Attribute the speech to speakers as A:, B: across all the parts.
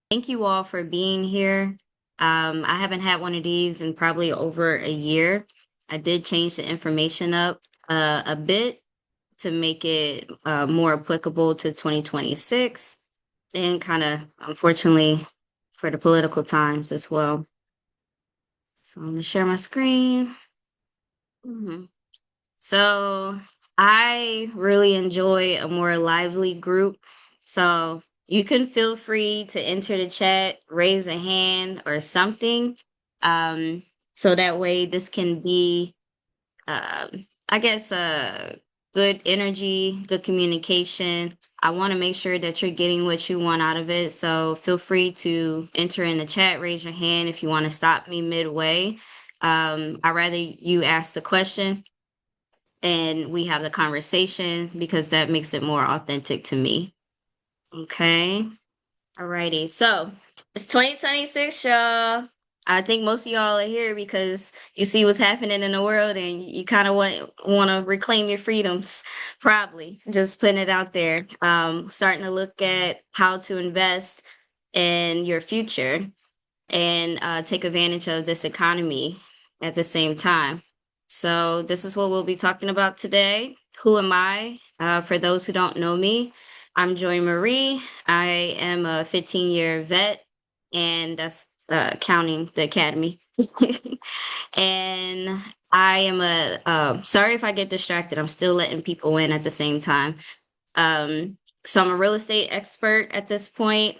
A: Thank you all for being here. I haven't had one of these in probably over a year. I did change the information up a bit to make it more applicable to 2026 and kind of, unfortunately, for the political times as well. So I'm going to share my screen. Mhm. So I really enjoy a more lively group. So you can feel free to enter the chat, raise a hand or something. Um, so that way this can be, I guess, good energy, good communication. I want to make sure that you're getting what you want out of it. So feel free to enter in the chat, raise your hand if you want to stop me midway. I rather you ask the question and we have the conversation because that makes it more authentic to me. Okay. Alrighty. So it's 2026, y'all. I think most of y'all are here because you see what's happening in the world and you kind of want to reclaim your freedoms, probably. Just putting it out there. Starting to look at how to invest in your future and take advantage of this economy at the same time. So, this is what we'll be talking about today. Who am I? For those who don't know me, I'm Joy Marie. I am a 15-year vet, and that's counting the academy. And I am sorry if I get distracted, I'm still letting people in at the same time. So, I'm a real estate expert at this point,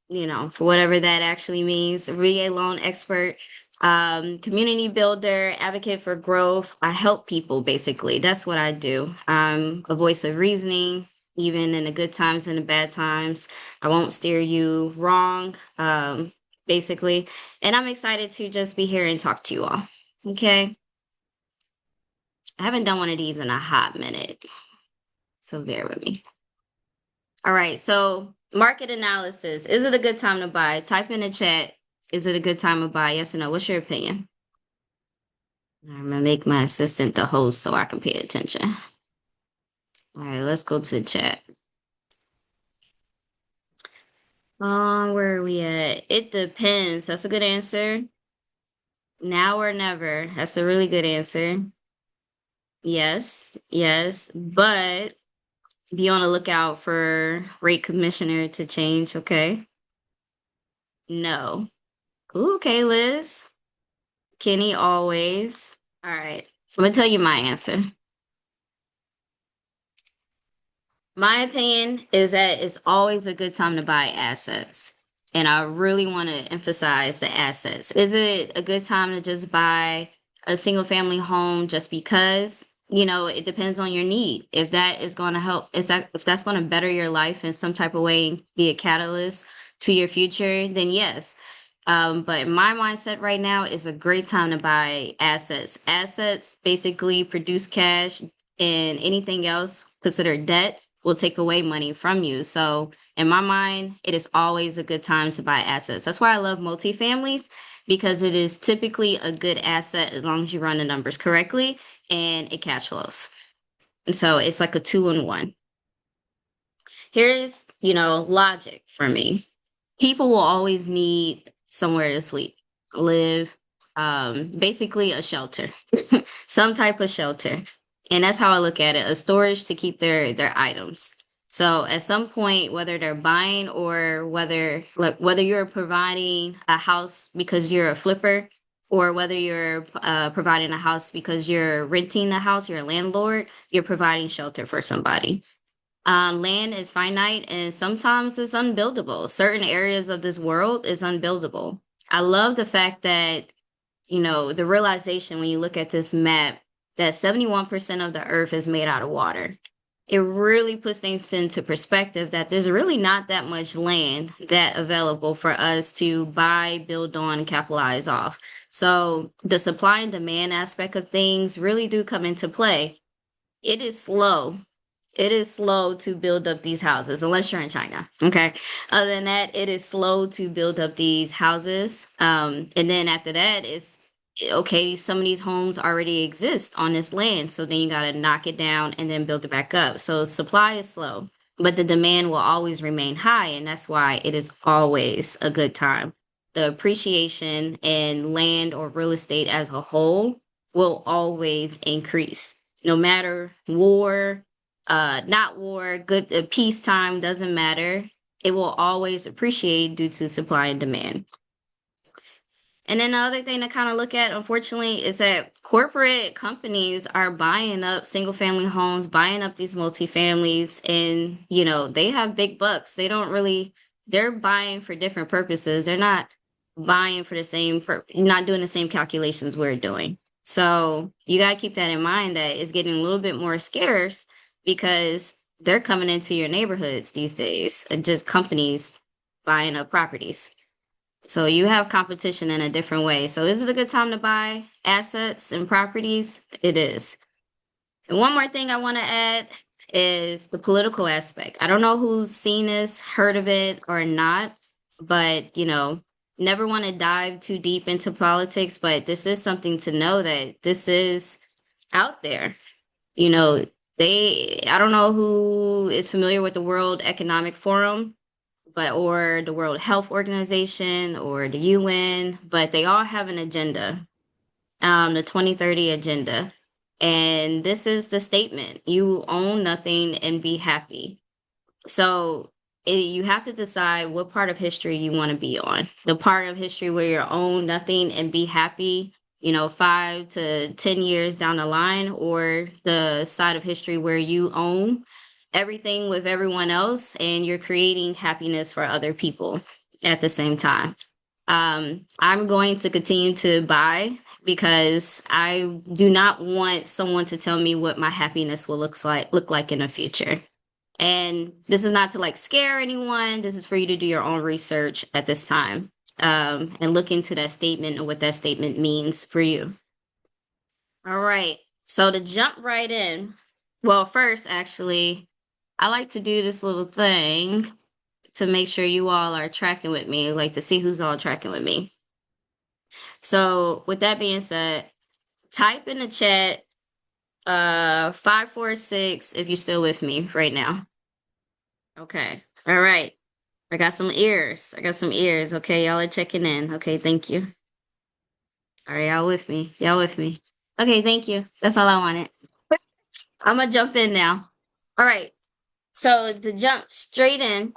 A: for whatever that actually means. VA loan expert, community builder, advocate for growth. I help people basically. That's what I do. I'm a voice of reasoning, even in the good times and the bad times. I won't steer you wrong, basically. And I'm excited to just be here and talk to you all. Okay. I haven't done one of these in a hot minute, so bear with me. All right. So, market analysis. Is it a good time to buy? Type in the chat. Is it a good time to buy? Yes or no? What's your opinion? I'm going to make my assistant the host so I can pay attention. All right. Let's go to the chat. Where are we at? It depends. That's a good answer. Now or never. That's a really good answer. Yes. Yes. But be on the lookout for rate commissioner to change. Okay. No. Ooh, okay, Liz. Kenny always. All right. I'm gonna tell you my answer. My opinion is that it's always a good time to buy assets. And I really want to emphasize the assets. Is it a good time to just buy a single family home just because? It depends on your need. If that is going to help, if that's going to better your life in some type of way, be a catalyst to your future, then yes. But my mindset right now is a great time to buy assets. Assets basically produce cash, and anything else considered debt will take away money from you. So, in my mind, it is always a good time to buy assets. That's why I love multifamilies because it is typically a good asset as long as you run the numbers correctly and it cash flows. And so, it's like a two in one. Here's, logic for me. People will always need somewhere to sleep, live, basically a shelter, some type of shelter. And that's how I look at it, a storage to keep their items. So at some point, whether they're buying or whether you're providing a house because you're a flipper, or whether you're providing a house because you're renting a house, you're a landlord, you're providing shelter for somebody. Land is finite and sometimes it's unbuildable. Certain areas of this world is unbuildable. I love the fact that, the realization when you look at this map that 71% of the earth is made out of water. It really puts things into perspective that there's really not that much land that available for us to buy, build on, capitalize off. So the supply and demand aspect of things really do come into play. It is slow, it is slow to build up these houses, unless you're in China. Okay. Other than that, it is slow to build up these houses. And then after that, it's okay, some of these homes already exist on this land. So then you got to knock it down and then build it back up. So supply is slow. but the demand will always remain high, and that's why it is always a good time. The appreciation in land or real estate as a whole will always increase, no matter war, not war, good peacetime, doesn't matter. It will always appreciate due to supply and demand. And then the other thing to kind of look at, unfortunately, is that corporate companies are buying up single family homes, buying up these multifamilies, and they have big bucks. They don't really, they're buying for different purposes. They're not buying for the same, not doing the same calculations we're doing. So you got to keep that in mind that it's getting a little bit more scarce because they're coming into your neighborhoods these days and just companies buying up properties. So you have competition in a different way. So is it a good time to buy assets and properties? It is. And one more thing I want to add is the political aspect. I don't know who's seen this, heard of it or not, but never want to dive too deep into politics, but this is something to know that this is out there. You know, I don't know who is familiar with the World Economic Forum, or the World Health Organization or the UN, but they all have an agenda, the 2030 agenda. And this is the statement: you own nothing and be happy. So you have to decide what part of history you want to be on. The part of history where you own nothing and be happy, 5 to 10 years down the line, or the side of history where you own everything with everyone else and you're creating happiness for other people at the same time. I'm going to continue to buy because I do not want someone to tell me what my happiness will look like in the future. And this is not to scare anyone. This is for you to do your own research at this time, and look into that statement and what that statement means for you. All right. So to jump right in, well, first, actually, I like to do this little thing to make sure you all are tracking with me, like to see who's all tracking with me. So with that being said, type in the chat 546 if you're still with me right now. Okay. All right. I got some ears. I got some ears. Okay, y'all are checking in. Okay, thank you. All right, y'all with me. Y'all with me. Okay, thank you. That's all I wanted. I'm gonna jump in now. All right. So to jump straight in,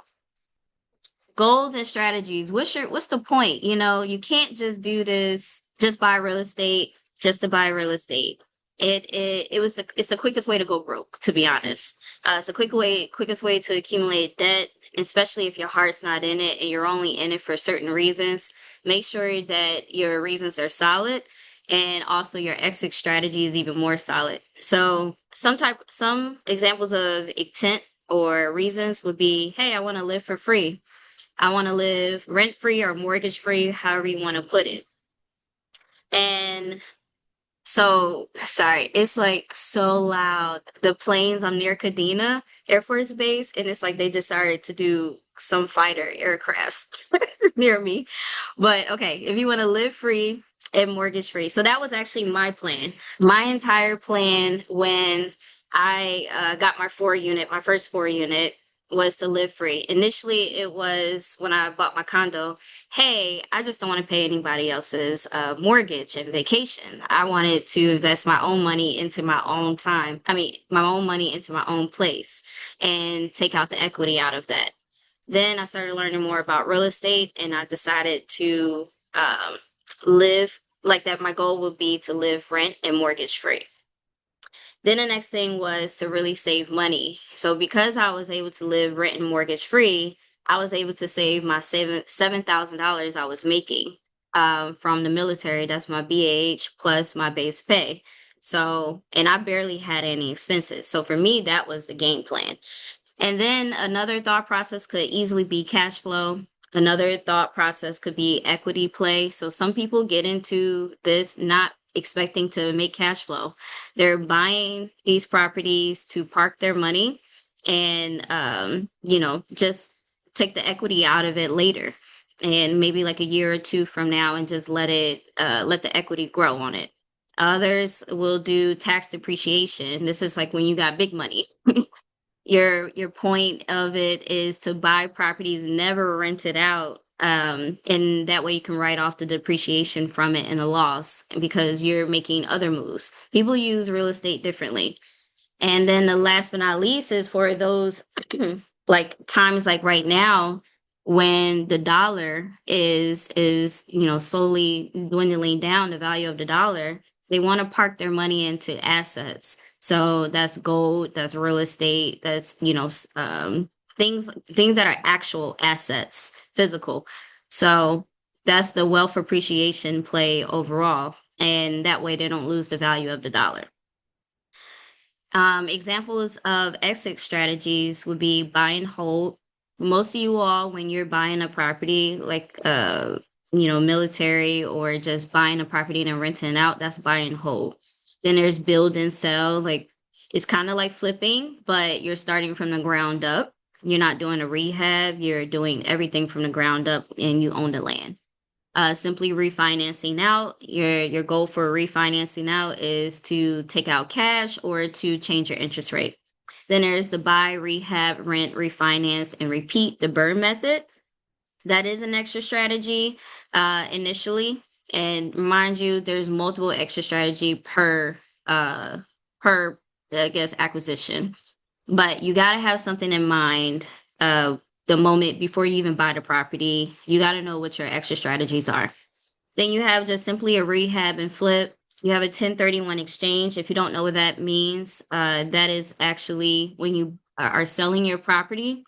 A: goals and strategies. What's the point? You can't just do this, just buy real estate, just to buy real estate. It's the quickest way to go broke, to be honest. It's the quickest way to accumulate debt, especially if your heart's not in it and you're only in it for certain reasons. Make sure that your reasons are solid, and also your exit strategy is even more solid. So some examples of intent or reasons would be, hey, I want to live for free. I want to live rent free or mortgage free, however you want to put it. And so, sorry, it's so loud. The planes, I'm near Kadena Air Force Base, and it's like they just started to do some fighter aircrafts near me. But okay, if you want to live free and mortgage free. So that was actually my plan. My entire plan when I got my first 4 unit, was to live free. Initially, it was when I bought my condo. Hey, I just don't want to pay anybody else's mortgage and vacation. I wanted to invest my own money into my own time. I mean, my own money into my own place and take out the equity out of that. Then I started learning more about real estate, and I decided to live like that. My goal would be to live rent and mortgage free. Then the next thing was to really save money. So because I was able to live rent and mortgage free, I was able to save my $7,000 I was making from the military. That's my BAH plus my base pay. So, and I barely had any expenses. So for me, that was the game plan. And then another thought process could easily be cash flow. Another thought process could be equity play. So some people get into this not expecting to make cash flow. They're buying these properties to park their money and, just take the equity out of it later. And maybe like a year or two from now and just let the equity grow on it. Others will do tax depreciation. This is like when you got big money. your point of it is to buy properties, never rent it out. And that way you can write off the depreciation from it and the loss because you're making other moves. People use real estate differently. And then the last but not least is for those like times like right now when the dollar is slowly dwindling down the value of the dollar, they want to park their money into assets. So that's gold, that's real estate, that's things that are actual assets, physical. So that's the wealth appreciation play overall. And that way they don't lose the value of the dollar. Examples of exit strategies would be buy and hold. Most of you all, when you're buying a property, like military or just buying a property and then renting it out, that's buy and hold. Then there's build and sell. Like it's kind of like flipping, but you're starting from the ground up. You're not doing a rehab. You're doing everything from the ground up, and you own the land. Simply refinancing out. Your goal for refinancing out is to take out cash or to change your interest rate. Then there's the buy, rehab, rent, refinance, and repeat, the burn method. That is an extra strategy initially. And mind you, there's multiple extra strategy uh, per I guess acquisition. But you got to have something in mind the moment before you even buy the property. You got to know what your extra strategies are. Then you have just simply a rehab and flip. You have a 1031 exchange. If you don't know what that means, that is actually when you are selling your property,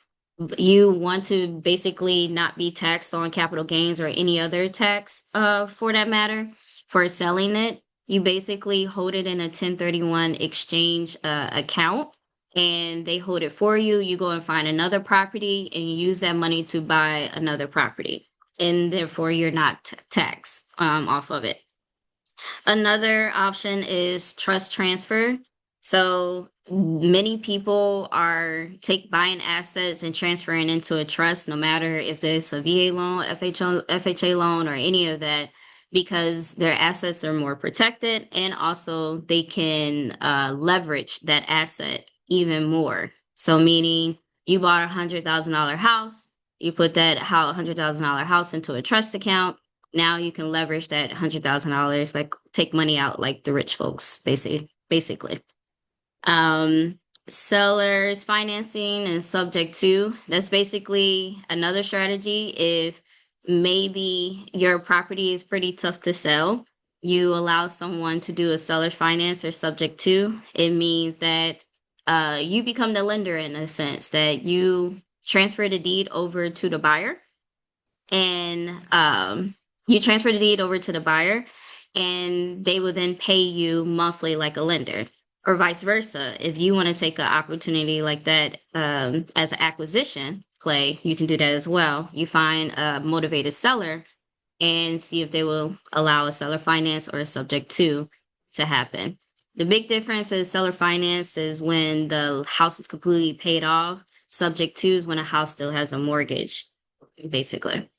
A: you want to basically not be taxed on capital gains or any other tax for that matter for selling it. You basically hold it in a 1031 exchange account and they hold it for you. You go and find another property and you use that money to buy another property. And therefore, you're not taxed off of it. Another option is trust transfer. So many people are buying assets and transferring into a trust, no matter if it's a VA loan, FHA loan, or any of that, because their assets are more protected and also they can leverage that asset even more. So meaning you bought $100,000 house, you put that $100,000 house into a trust account. Now you can leverage that $100,000, like take money out like the rich folks, basically. Um, Sellers financing and subject to, that's basically another strategy. If maybe your property is pretty tough to sell, you allow someone to do a seller's finance or subject to. It means that you become the lender in a sense that you transfer the deed over to the buyer and you transfer the deed over to the buyer and they will then pay you monthly like a lender or vice versa. If you want to take an opportunity like that as an acquisition play, you can do that as well. You find a motivated seller and see if they will allow a seller finance or a subject to happen. The big difference is seller finance is when the house is completely paid off. Subject to is when a house still has a mortgage, basically.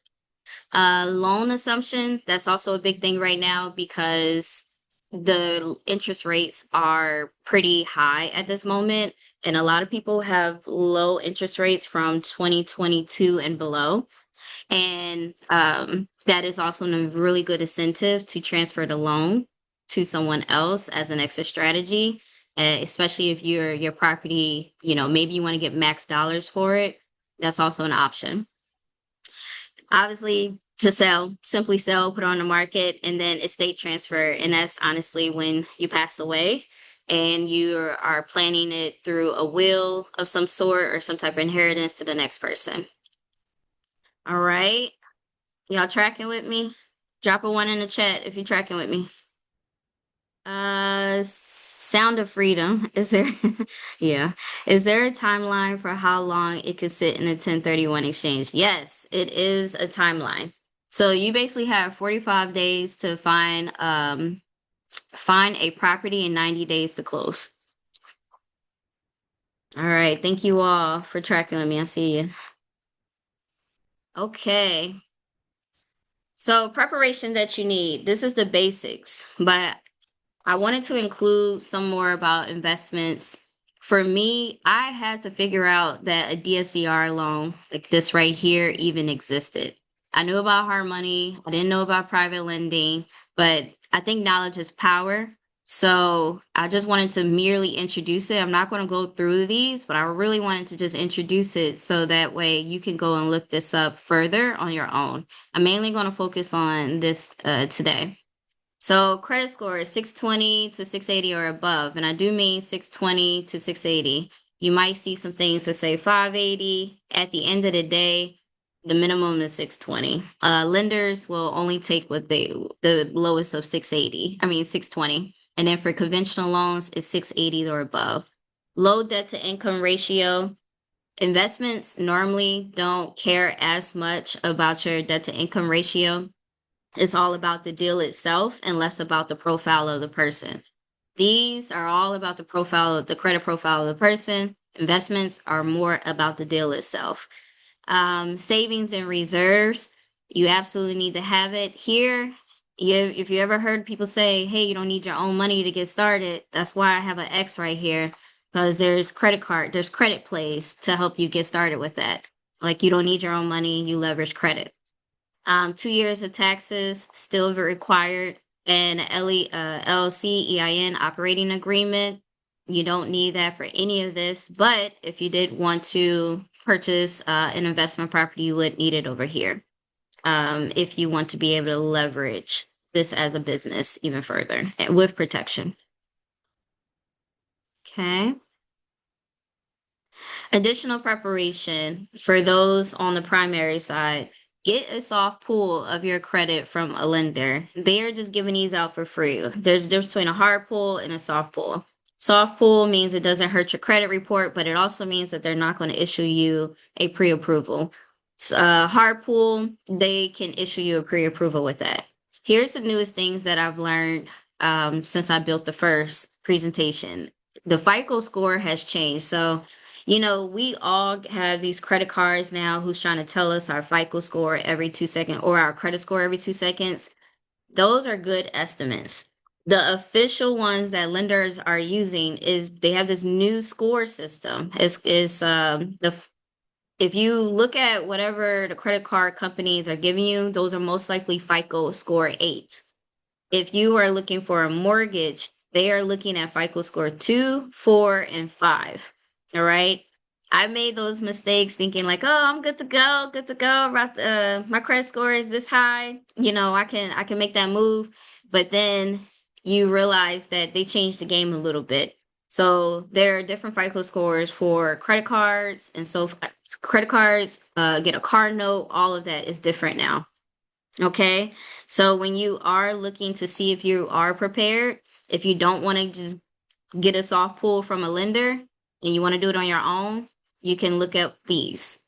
A: Loan assumption, that's also a big thing right now because the interest rates are pretty high at this moment. And a lot of people have low interest rates from 2022 and below. And that is also a really good incentive to transfer the loan to someone else as an exit strategy, especially if your property, maybe you want to get max dollars for it. That's also an option. Obviously, to sell, simply sell, put on the market, and then estate transfer. And that's honestly when you pass away and you are planning it through a will of some sort or some type of inheritance to the next person. All right. Y'all tracking with me? Drop a one in the chat if you're tracking with me. Sound of Freedom. Is there, yeah. Is there a timeline for how long it could sit in a 1031 exchange? Yes, it is a timeline. So you basically have 45 days to find a property and 90 days to close. All right. Thank you all for tracking with me. I see you. Okay. So preparation that you need. This is the basics, but I wanted to include some more about investments for me, I had to figure out that a DSCR loan like this right here even existed. I knew about hard money. I didn't know about private lending, but I think knowledge is power. So I just wanted to merely introduce it. I'm not going to go through these, but I really wanted to just introduce it so that way you can go and look this up further on your own. I'm mainly going to focus on this today. So credit score is 620 to 680 or above, and I do mean 620 to 680. You might see some things that say 580. At the end of the day, the minimum is 620. Lenders will only take what the lowest of 680. I mean 620. And then for conventional loans, it's 680 or above. Low debt to income ratio. Investments normally don't care as much about your debt to income ratio. It's all about the deal itself and less about the profile of the person. These are all about the profile, the credit profile of the person. Investments are more about the deal itself. Savings and reserves, you absolutely need to have it here. If you ever heard people say, hey, you don't need your own money to get started, that's why I have an X right here, because there's credit plays to help you get started with that. Like you don't need your own money, you leverage credit. 2 years of taxes still required, and LLC EIN operating agreement. You don't need that for any of this, but if you did want to purchase an investment property, you would need it over here if you want to be able to leverage this as a business even further with protection. Okay. Additional preparation for those on the primary side. Get a soft pull of your credit from a lender. They are just giving these out for free. There's a difference between a hard pull and a soft pull. Soft pull means it doesn't hurt your credit report, but it also means that they're not going to issue you a pre-approval. Hard pull, they can issue you a pre-approval with that. Here's the newest things that I've learned since I built the first presentation. The FICO score has changed. So we all have these credit cards now who's trying to tell us our FICO score every 2 seconds or our credit score every 2 seconds. Those are good estimates. The official ones that lenders are using is they have this new score system. If you look at whatever the credit card companies are giving you, those are most likely FICO score 8. If you are looking for a mortgage, they are looking at FICO score 2, 4, and 5. All right. I made those mistakes thinking like, oh, I'm good to go, good to go. My credit score is this high. I can make that move. But then you realize that they changed the game a little bit. So there are different FICO scores for credit cards, and so credit cards, get a card note, all of that is different now. Okay. So when you are looking to see if you are prepared, if you don't want to just get a soft pull from a lender and you want to do it on your own, you can look up these.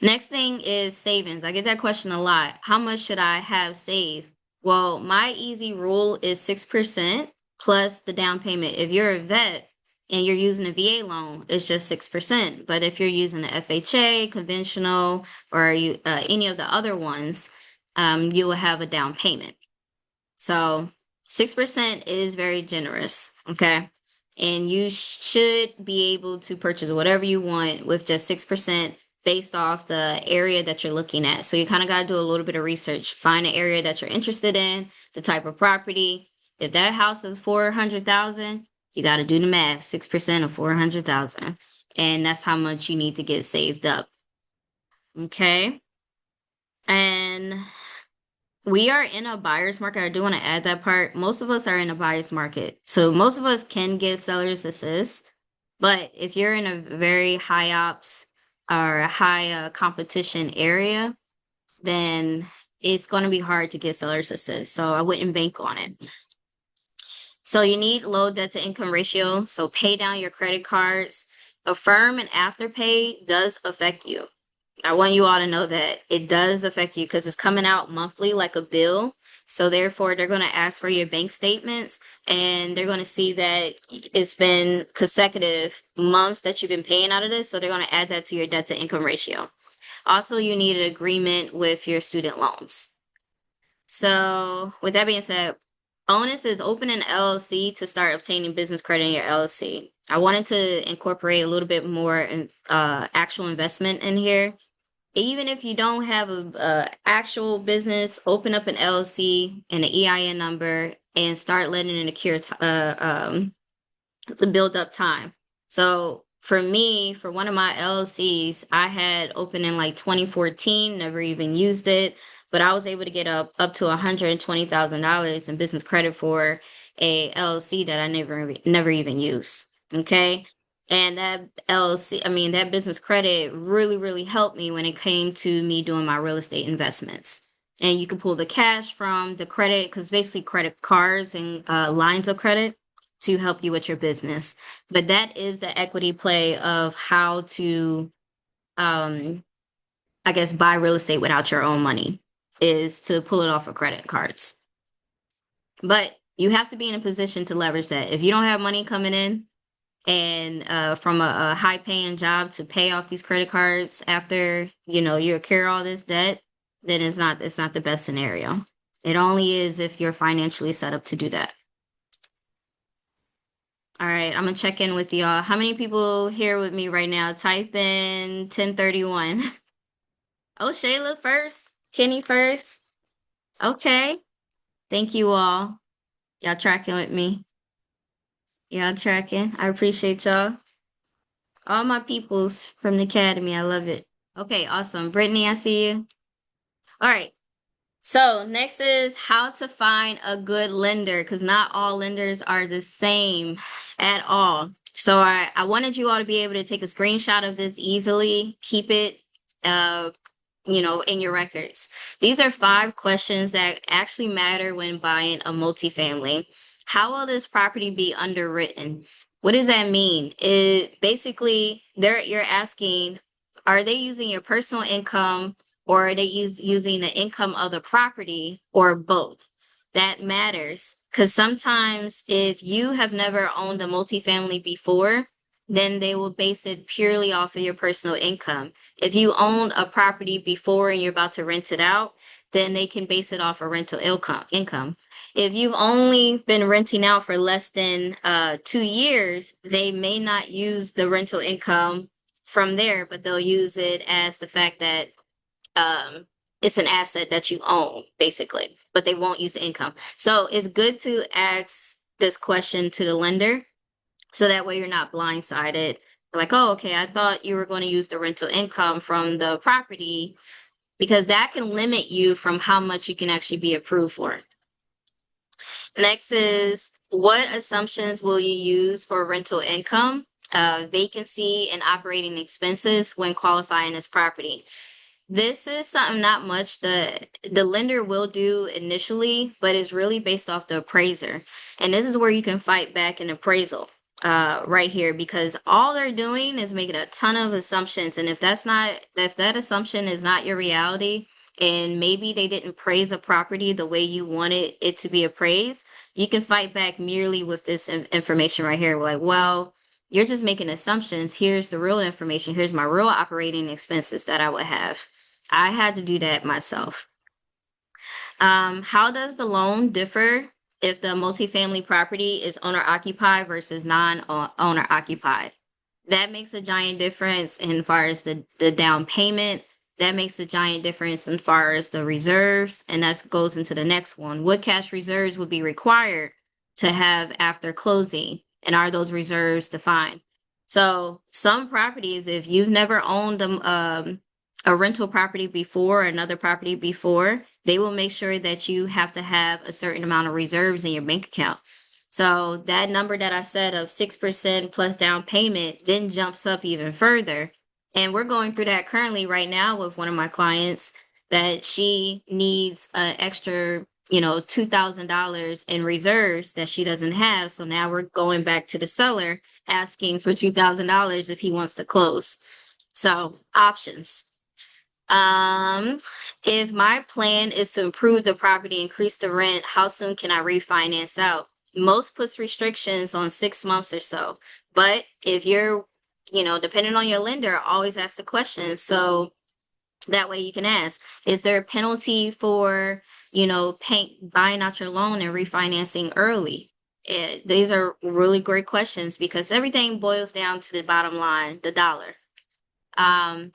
A: Next thing is savings. I get that question a lot. How much should I have saved? Well, my easy rule is 6% plus the down payment. If you're a vet and you're using a VA loan, it's just 6%. But if you're using an FHA, conventional, or any of the other ones, you will have a down payment. So 6% is very generous, okay? And you should be able to purchase whatever you want with just 6% based off the area that you're looking at. So you kind of got to do a little bit of research. Find an area that you're interested in, the type of property. If that house is 400,000, you got to do the math, 6% of 400,000. And that's how much you need to get saved up. Okay. And we are in a buyer's market. I do want to add that part. Most of us are in a buyer's market. So most of us can get seller's assist. But if you're in a very high ops or a high competition area, then it's going to be hard to get seller's assist. So I wouldn't bank on it. So you need low debt to income ratio. So pay down your credit cards. Affirm and afterpay does affect you. I want you all to know that it does affect you because it's coming out monthly like a bill. So therefore, they're going to ask for your bank statements and they're going to see that it's been consecutive months that you've been paying out of this. So they're going to add that to your debt to income ratio. Also, you need an agreement with your student loans. So with that being said, bonus is open an LLC to start obtaining business credit in your LLC. I wanted to incorporate a little bit more actual investment in here. Even if you don't have a actual business, open up an LLC and an EIN number and start letting it accrue the build up time. So for me, for one of my LLCs, I had opened in like 2014, never even used it, but I was able to get up to $120,000 in business credit for a LLC that I never even used. Okay. And that LLC, I mean, that business credit really helped me when it came to me doing my real estate investments. And you can pull the cash from the credit, because basically credit cards and lines of credit to help you with your business. But that is the equity play of how to, I guess, buy real estate without your own money, is to pull it off of credit cards. But you have to be in a position to leverage that. If you don't have money coming in and from a high paying job to pay off these credit cards after, you accrue all this debt, then it's not the best scenario. It only is if you're financially set up to do that. All right, I'm gonna check in with y'all. How many people here with me right now? Type in 1031. Oh, Shayla first, Kenny first. Okay, thank you all. Y'all tracking with me. Y'all tracking. I appreciate y'all. All my peoples from the academy. I love it. Okay, awesome. Brittany, I see you. All right. So next is how to find a good lender, because not all lenders are the same at all. So I wanted you all to be able to take a screenshot of this easily, keep it, in your records. These are 5 questions that actually matter when buying a multifamily. How will this property be underwritten? What does that mean? It basically, you're asking, are they using your personal income, or are they using the income of the property, or both? That matters, because sometimes if you have never owned a multifamily before, then they will base it purely off of your personal income. If you owned a property before and you're about to rent it out, then they can base it off of rental income. If you've only been renting out for less than 2 years, they may not use the rental income from there, but they'll use it as the fact that it's an asset that you own, basically, but they won't use the income. So it's good to ask this question to the lender, so that way you're not blindsided. Like, oh, okay, I thought you were going to use the rental income from the property, because that can limit you from how much you can actually be approved for. Next is, what assumptions will you use for rental income, vacancy, and operating expenses when qualifying as property? This is something not much the lender will do initially, but it's really based off the appraiser. And this is where you can fight back an appraisal right here, because all they're doing is making a ton of assumptions. And if that assumption is not your reality, and maybe they didn't praise a property the way you wanted it to be appraised, you can fight back merely with this information right here. We're like, well, you're just making assumptions. Here's the real information. Here's my real operating expenses that I would have. I had to do that myself. How does the loan differ if the multifamily property is owner occupied versus non-owner occupied? That makes a giant difference in far as the down payment. That makes a giant difference in far as the reserves, and that goes into the next one. What cash reserves would be required to have after closing, and are those reserves defined? So some properties, if you've never owned a rental property before, or another property before, they will make sure that you have to have a certain amount of reserves in your bank account. So that number that I said of 6% plus down payment then jumps up even further. And we're going through that currently right now with one of my clients, that she needs an extra, $2,000 in reserves that she doesn't have. So now we're going back to the seller asking for $2,000 if he wants to close. So options. If my plan is to improve the property, increase the rent, how soon can I refinance out? Most puts restrictions on 6 months or so. But if you're, depending on your lender, always ask the question. So That way you can ask, is there a penalty for, buying out your loan and refinancing early? These are really great questions because everything boils down to the bottom line, the dollar.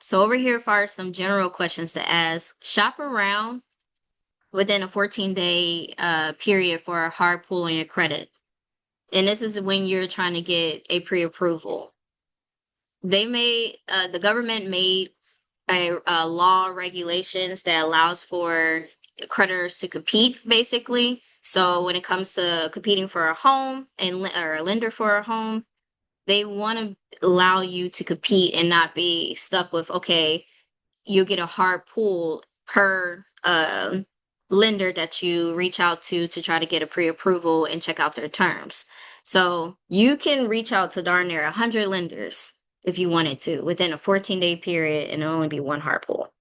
A: So over here are some general questions to ask. Shop around within a 14-day period for a hard pull on your credit. And this is when you're trying to get a pre-approval. The government made a law regulations that allows for creditors to compete, basically. So when it comes to competing for a home or a lender for a home, they want to allow you to compete and not be stuck with, okay, you get a hard pull per lender that you reach out to try to get a pre-approval and check out their terms. So you can reach out to darn near 100 lenders if you wanted to within a 14-day period and it'll only be one hard pull.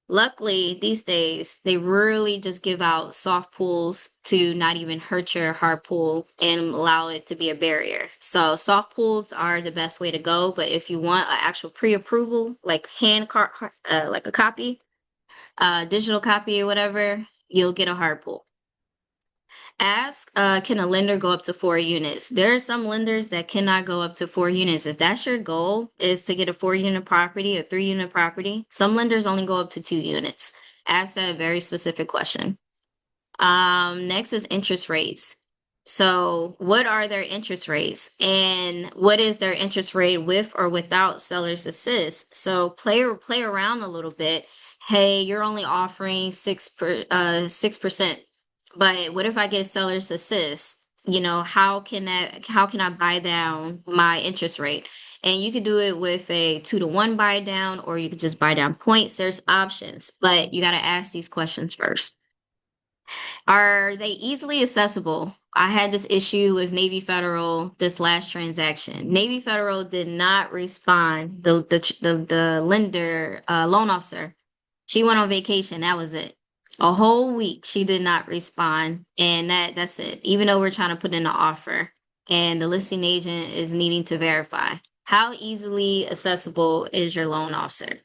A: Luckily, these days, they really just give out soft pulls to not even hurt your hard pull and allow it to be a barrier. So soft pulls are the best way to go. But if you want an actual pre-approval, like like a copy, digital copy or whatever, you'll get a hard pull. Ask, can a lender go up to 4 units? There are some lenders that cannot go up to 4 units. If that's your goal, is to get a 4 unit property, a 3 unit property, some lenders only go up to 2 units. Ask that very specific question. Next is interest rates. So what are their interest rates and what is their interest rate with or without seller's assist? So play around a little bit. Hey, you're only offering 6%. But what if I get seller's assist? How can I buy down my interest rate? And you could do it with a 2-to-1 buy down, or you could just buy down points. There's options, but you got to ask these questions first. Are they easily accessible? I had this issue with Navy Federal this last transaction. Navy Federal did not respond. The lender loan officer, she went on vacation. That was it. A whole week she did not respond, and that's it. Even though we're trying to put in an offer, and the listing agent is needing to verify how easily accessible is your loan officer,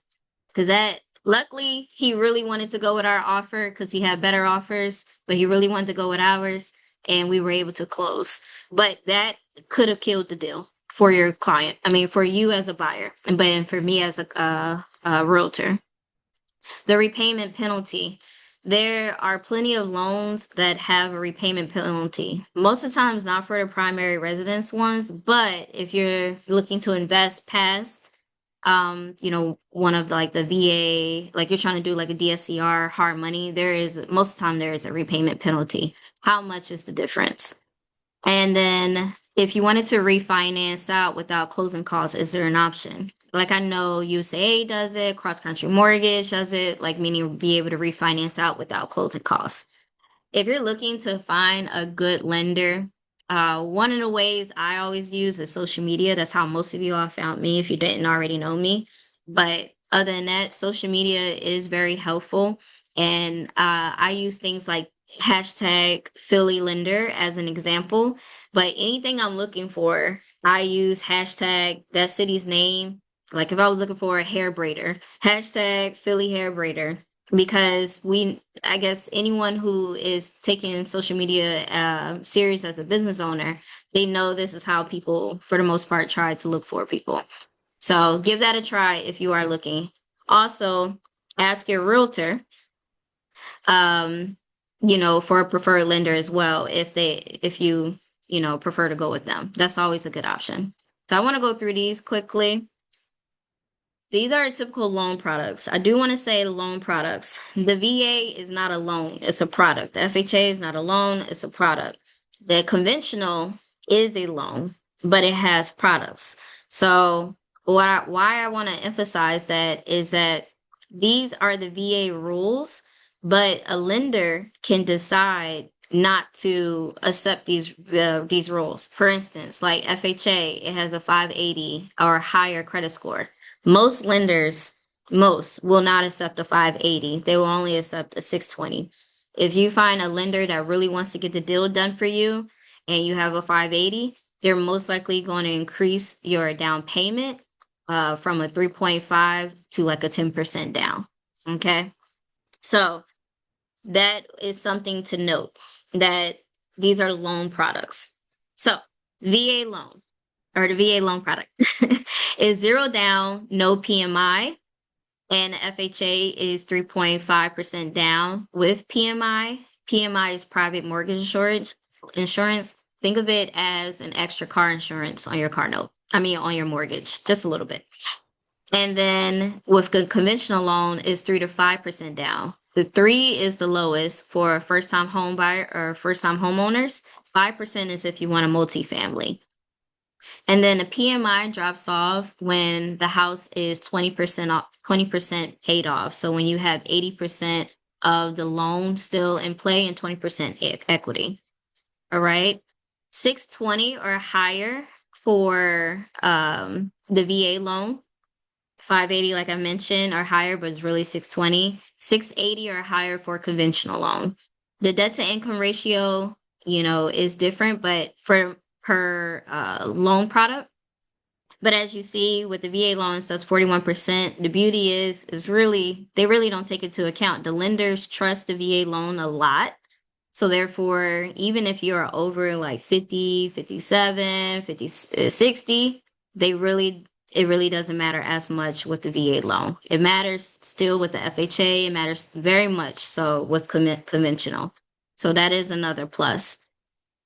A: because that luckily he really wanted to go with our offer because he had better offers, but he really wanted to go with ours, and we were able to close. But that could have killed the deal for your client. I mean, for you as a buyer, but for me as a realtor. The repayment penalty. There are plenty of loans that have a repayment penalty. Most of the times not for the primary residence ones, but if you're looking to invest past one of like the VA, like you're trying to do like a DSCR hard money, most of the time there is a repayment penalty. How much is the difference? And then if you wanted to refinance out without closing costs, is there an option? Like I know USAA does it, Cross Country Mortgage does it, like meaning be able to refinance out without closing costs. If you're looking to find a good lender, one of the ways I always use is social media. That's how most of you all found me if you didn't already know me. But other than that, social media is very helpful. And I use things like hashtag Philly Lender as an example. But anything I'm looking for, I use hashtag that city's name. Like if I was looking for a hair braider, hashtag Philly hair braider, because I guess anyone who is taking social media serious as a business owner, they know this is how people, for the most part, try to look for people. So give that a try if you are looking. Also, ask your realtor, um, for a preferred lender as well if you prefer to go with them. That's always a good option. So I want to go through these quickly. These are typical loan products. I do want to say loan products. The VA is not a loan, it's a product. The FHA is not a loan, it's a product. The conventional is a loan, but it has products. So why I want to emphasize that is that these are the VA rules, but a lender can decide not to accept these rules. For instance, like FHA, it has a 580 or higher credit score. Most lenders, most will not accept a 580. They will only accept a 620. If you find a lender that really wants to get the deal done for you and you have a 580, they're most likely going to increase your down payment from a 3.5 to like a 10% down. Okay. So that is something to note, that these are loan products. So VA loan, or the VA loan product is 0 down, no PMI, and the FHA is 3.5% down with PMI. PMI is private mortgage insurance. Insurance. Think of it as an extra car insurance on your car note. I mean, on your mortgage, just a little bit. And then with the conventional loan is 3 to 5% down. The 3 is the lowest for first time home buyer or first time homeowners. 5% is if you want a multifamily. And then the PMI drops off when the house is 20% off, 20% paid off. So when you have 80% of the loan still in play and 20% equity. All right. 620 or higher for the VA loan. 580, like I mentioned, or higher, but it's really 620. 680 or higher for conventional loan. The debt to income ratio, is different, but for per loan product. But as you see with the VA loans, that's 41%. The beauty is really, they really don't take into account. The lenders trust the VA loan a lot. So therefore, even if you're over like 50, 57, 50, 60, it really doesn't matter as much with the VA loan. It matters still with the FHA. It matters very much so with conventional. So that is another plus.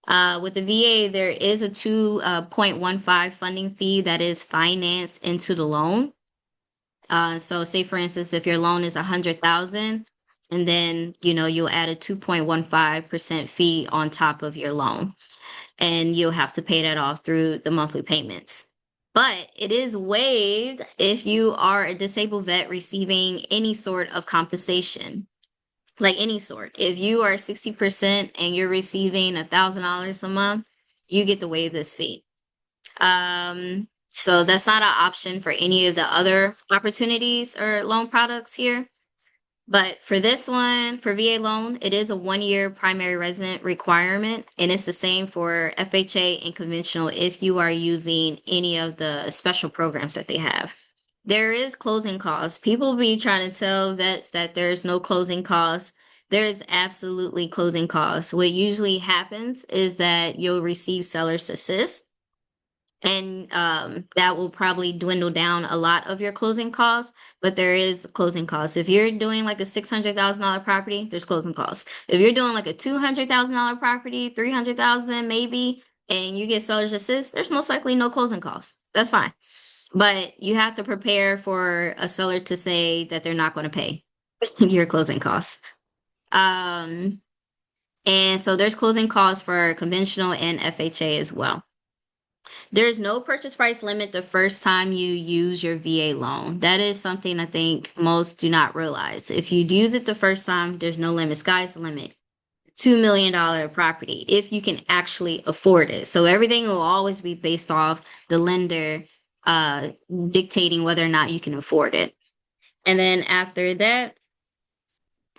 A: With the VA, there is a 2.15 funding fee that is financed into the loan. So say for instance, if your loan is 100,000, and then you'll add a 2.15% fee on top of your loan, and you'll have to pay that off through the monthly payments. But it is waived if you are a disabled vet receiving any sort of compensation, like any sort. If you are 60% and you're receiving $1,000 a month, you get to waive this fee. So that's not an option for any of the other opportunities or loan products here. But for this one, for VA loan, it is a 1-year primary resident requirement, and it's the same for FHA and conventional if you are using any of the special programs that they have. There is closing costs. People be trying to tell vets that there's no closing costs. There is absolutely closing costs. What usually happens is that you'll receive seller's assist, and that will probably dwindle down a lot of your closing costs, but there is closing costs. If you're doing like a $600,000 property, there's closing costs. If you're doing like a $200,000 property, 300,000 maybe, and you get seller's assist, there's most likely no closing costs. That's fine. But you have to prepare for a seller to say that they're not going to pay your closing costs. And so there's closing costs for conventional and FHA as well. There's no purchase price limit the first time you use your VA loan. That is something I think most do not realize. If you use it the first time, there's no limit. Sky's the limit. $2 million property, if you can actually afford it. So everything will always be based off the lender dictating whether or not you can afford it. And then after that,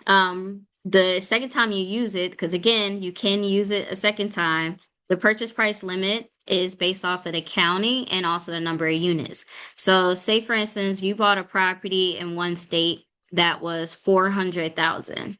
A: the second time you use it, because again, you can use it a second time, the purchase price limit is based off of the county and also the number of units. So say for instance, you bought a property in one state that was 400,000.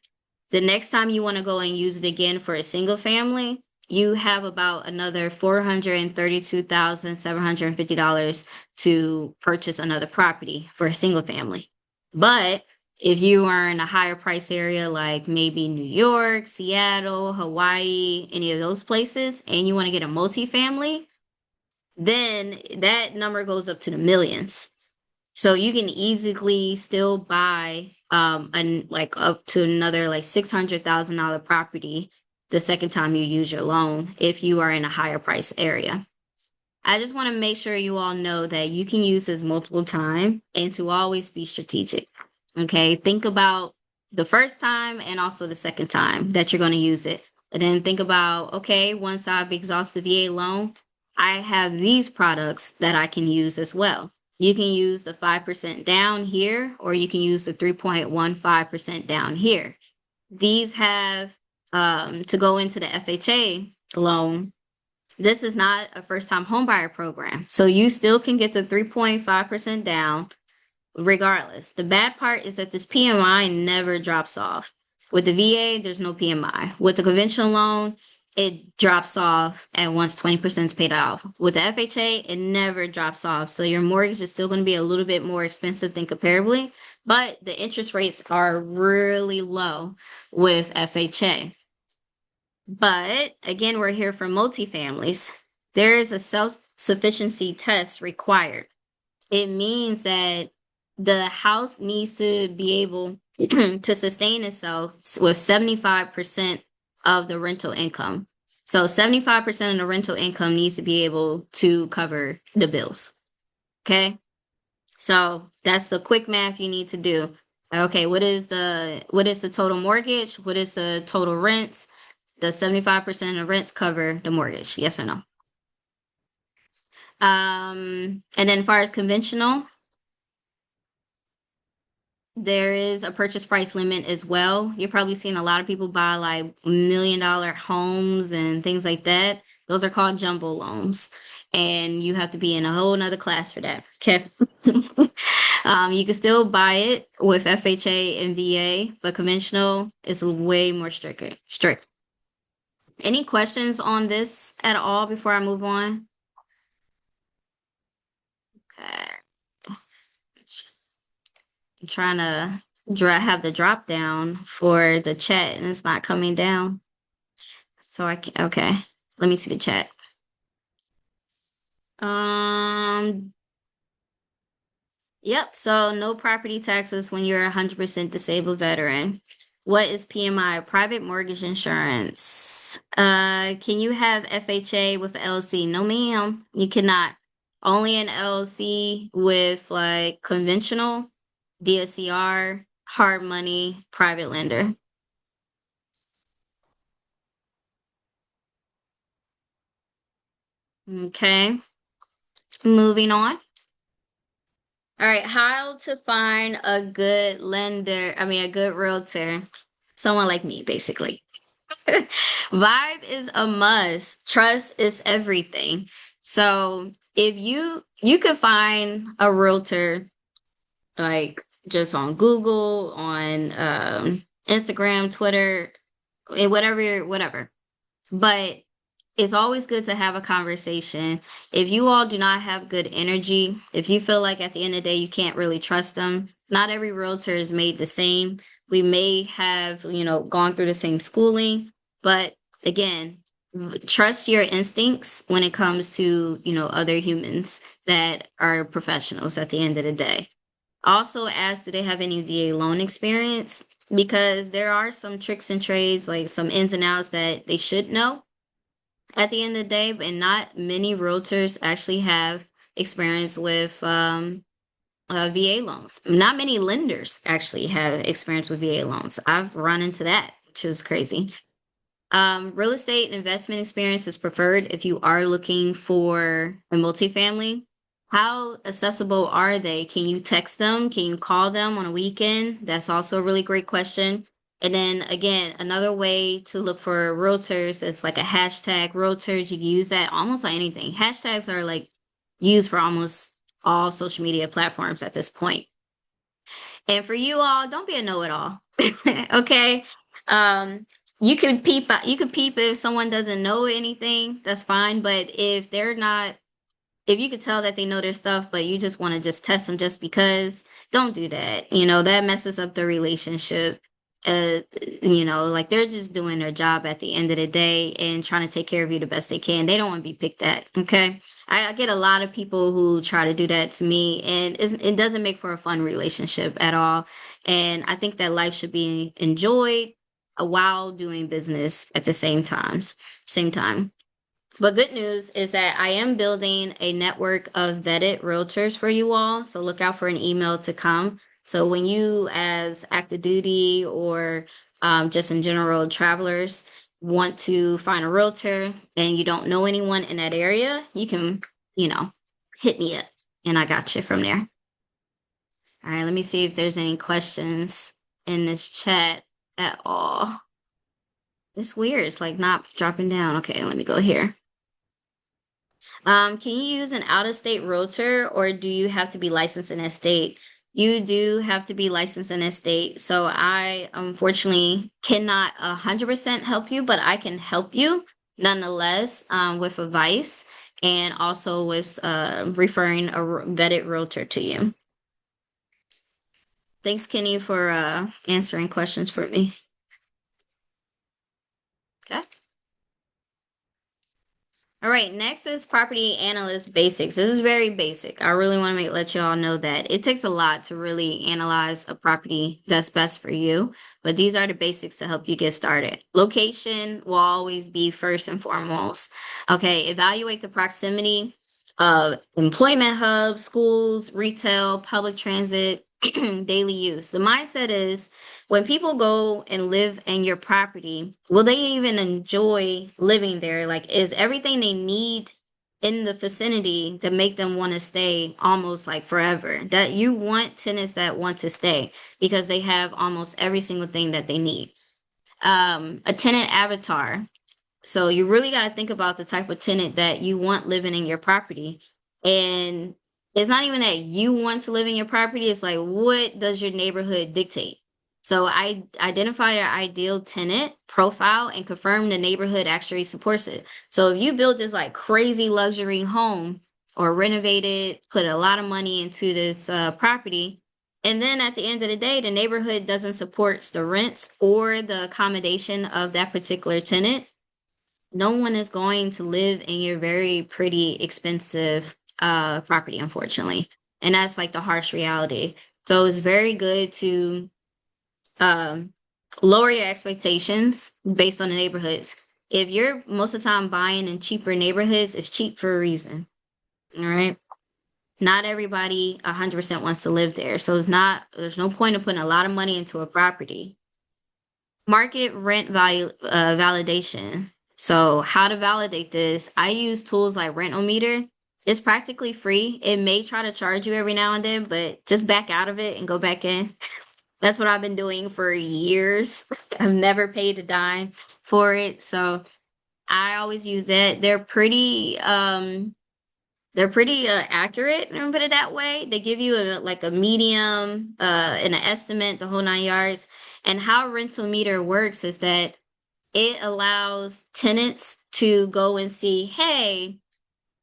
A: The next time you want to go and use it again for a single family, you have about another $432,750 to purchase another property for a single family. But if you are in a higher price area, like maybe New York, Seattle, Hawaii, any of those places, and you want to get a multifamily, then that number goes up to the millions. So you can easily still buy like up to another like $600,000 property the second time you use your loan if you are in a higher price area. I just want to make sure you all know that you can use this multiple times and to always be strategic. Okay, think about the first time and also the second time that you're going to use it. And then think about, okay, once I've exhausted VA loan, I have these products that I can use as well. You can use the 5% down here, or you can use the 3.15% down here. These have, to go into the FHA loan, this is not a first-time homebuyer program. So you still can get the 3.5% down regardless. The bad part is that this PMI never drops off. With the VA, there's no PMI. With the conventional loan, it drops off and once 20% is paid off. With the FHA, it never drops off. So your mortgage is still going to be a little bit more expensive than comparably, but the interest rates are really low with FHA. But again, we're here for multifamilies. There is a self-sufficiency test required. It means that the house needs to be able to sustain itself with 75% of the rental income. So 75% of the rental income needs to be able to cover the bills. Okay. So that's the quick math you need to do. Okay, what is the total mortgage? What is the total rents? Does 75% of rents cover the mortgage? Yes or no? And then as far as conventional, there is a purchase price limit as well. You're probably seeing a lot of people buy like $1 million homes and things like that. Those are called jumbo loans. And you have to be in a whole nother class for that. Okay. You can still buy it with FHA and VA, but conventional is way more strict. Any questions on this at all before I move on? Okay. I'm trying to have the drop down for the chat and it's not coming down. So okay. Let me see the chat. Yep. So no property taxes when you're a 100% disabled veteran. What is PMI? Private mortgage insurance. Can you have FHA with LLC? No, ma'am. You cannot. Only an LLC with like conventional, DSCR, hard money, private lender. Okay. Moving on. All right, how to find a good lender, a good realtor, someone like me, basically. Vibe is a must. Trust is everything. So if you could find a realtor like just on Google, on Instagram, Twitter, whatever. But it's always good to have a conversation. If you all do not have good energy, if you feel like at the end of the day you can't really trust them, not every realtor is made the same. We may have, gone through the same schooling, but again, trust your instincts when it comes to, other humans that are professionals at the end of the day. Also ask, do they have any VA loan experience? Because there are some tricks and trades, like some ins and outs that they should know at the end of the day, but not many realtors actually have experience with VA loans. Not many lenders actually have experience with VA loans. I've run into that, which is crazy. Real estate investment experience is preferred if you are looking for a multifamily. How accessible are they? Can you text them? Can you call them on a weekend? That's also a really great question. And then again, another way to look for realtors is like a hashtag realtors. You can use that almost on anything. Hashtags are like used for almost all social media platforms at this point. And for you all, don't be a know-it-all. Okay. Um, you could peep if someone doesn't know anything, that's fine. But if they're not, if you could tell that they know their stuff, but you just want to just test them just because, don't do that. That messes up the relationship. Uh, like they're just doing their job at the end of the day and trying to take care of you the best they can. They don't want to be picked at. Okay. I get a lot of people who try to do that to me, and it doesn't make for a fun relationship at all. And I think that life should be enjoyed while doing business at the same time. But good news is that I am building a network of vetted realtors for you all. So look out for an email to come. So when you, as active duty or just in general travelers, want to find a realtor and you don't know anyone in that area, you can, hit me up and I got you from there. All right, let me see if there's any questions in this chat at all. It's weird. It's like not dropping down. Okay, let me go here. Can you use an out-of-state realtor or do you have to be licensed in that state? You do have to be licensed in a state. So I unfortunately cannot 100% help you, but I can help you nonetheless with advice and also with referring a vetted realtor to you. Thanks, Kenny, for answering questions for me. Okay. All right, next is property analyst basics. This is very basic. I really want to let you all know that it takes a lot to really analyze a property that's best for you, but these are the basics to help you get started. Location will always be first and foremost. Okay, evaluate the proximity of employment hubs, schools, retail, public transit, daily use. The mindset is when people go and live in your property, will they even enjoy living there? Like, is everything they need in the vicinity to make them want to stay almost like forever? That you want tenants that want to stay because they have almost every single thing that they need. A tenant avatar. So you really got to think about the type of tenant that you want living in your property. And it's not even that you want to live in your property, it's like, what does your neighborhood dictate? So I identify your ideal tenant profile and confirm the neighborhood actually supports it. So if you build this like crazy luxury home or renovate it, put a lot of money into this property, and then at the end of the day, the neighborhood doesn't support the rents or the accommodation of that particular tenant, no one is going to live in your very pretty, expensive property, unfortunately. And that's like the harsh reality. So it's very good to um, lower your expectations based on the neighborhoods. If you're most of the time buying in cheaper neighborhoods, it's cheap for a reason. All right. Not everybody 100% wants to live there. So there's no point in putting a lot of money into a property. Market rent value validation. So how to validate this? I use tools like Rentometer. It's practically free. It may try to charge you every now and then, but just back out of it and go back in. That's what I've been doing for years. I've never paid a dime for it. So I always use that. They're pretty accurate, and put it that way. They give you like a medium and an estimate, the whole 9 yards. And how Rentometer works is that it allows tenants to go and see, hey,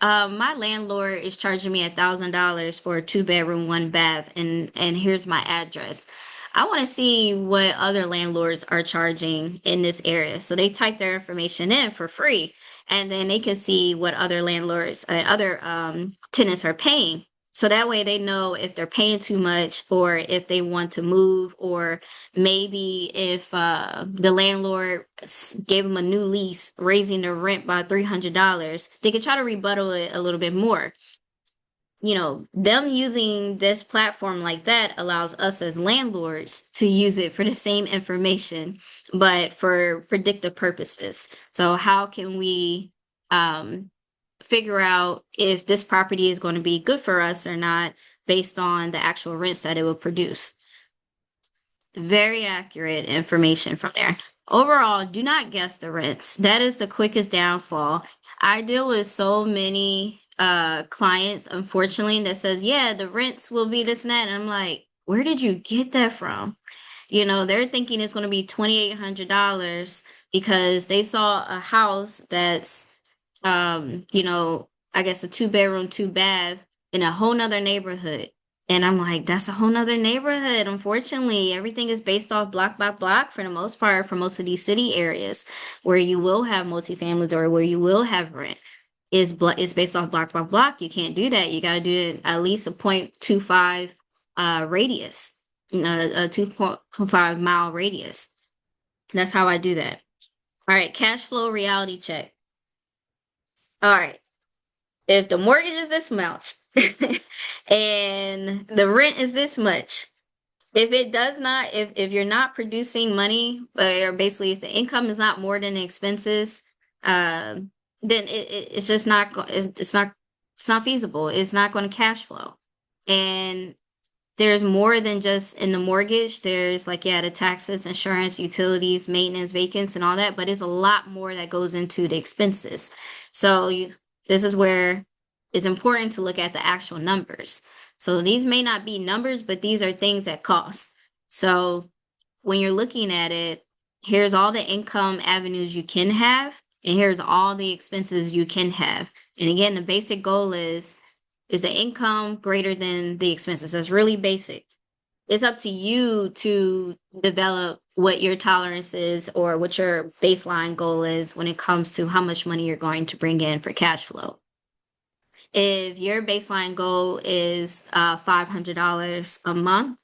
A: my landlord is charging me $1,000 for a 2 bedroom, 1 bath, and here's my address. I want to see what other landlords are charging in this area. So they type their information in for free, and then they can see what other landlords and other tenants are paying. So that way they know if they're paying too much or if they want to move, or maybe if the landlord gave them a new lease, raising their rent by $300, they could try to rebuttal it a little bit more. Them using this platform like that allows us as landlords to use it for the same information, but for predictive purposes. So how can we figure out if this property is going to be good for us or not based on the actual rents that it will produce? Very accurate information from there. Overall, do not guess the rents. That is the quickest downfall. I deal with so many clients, unfortunately, that says, yeah, the rents will be this and that. And I'm like, where did you get that from? They're thinking it's going to be $2,800 because they saw a house that's I guess a 2 bedroom, 2 bath in a whole nother neighborhood. And I'm like, that's a whole nother neighborhood. Unfortunately, everything is based off block by block for the most part for most of these city areas where you will have multifamilies or where you will have rent. Is based off block by block. You can't do that. You got to do it at least a 0.25 radius, a 2.5 mile radius. That's how I do that. All right, cash flow reality check. All right. If the mortgage is this much and the rent is this much, if it does not, if you're not producing money, or basically if the income is not more than the expenses, then it's just not it's not feasible. It's not going to cash flow. And there's more than just in the mortgage. There's like, yeah, the taxes, insurance, utilities, maintenance, vacants, and all that, but it's a lot more that goes into the expenses. So this is where it's important to look at the actual numbers. So these may not be numbers, but these are things that cost. So when you're looking at it, here's all the income avenues you can have, and here's all the expenses you can have. And again, the basic goal is the income greater than the expenses. That's really basic. It's up to you to develop what your tolerance is or what your baseline goal is when it comes to how much money you're going to bring in for cash flow. If your baseline goal is $500 a month,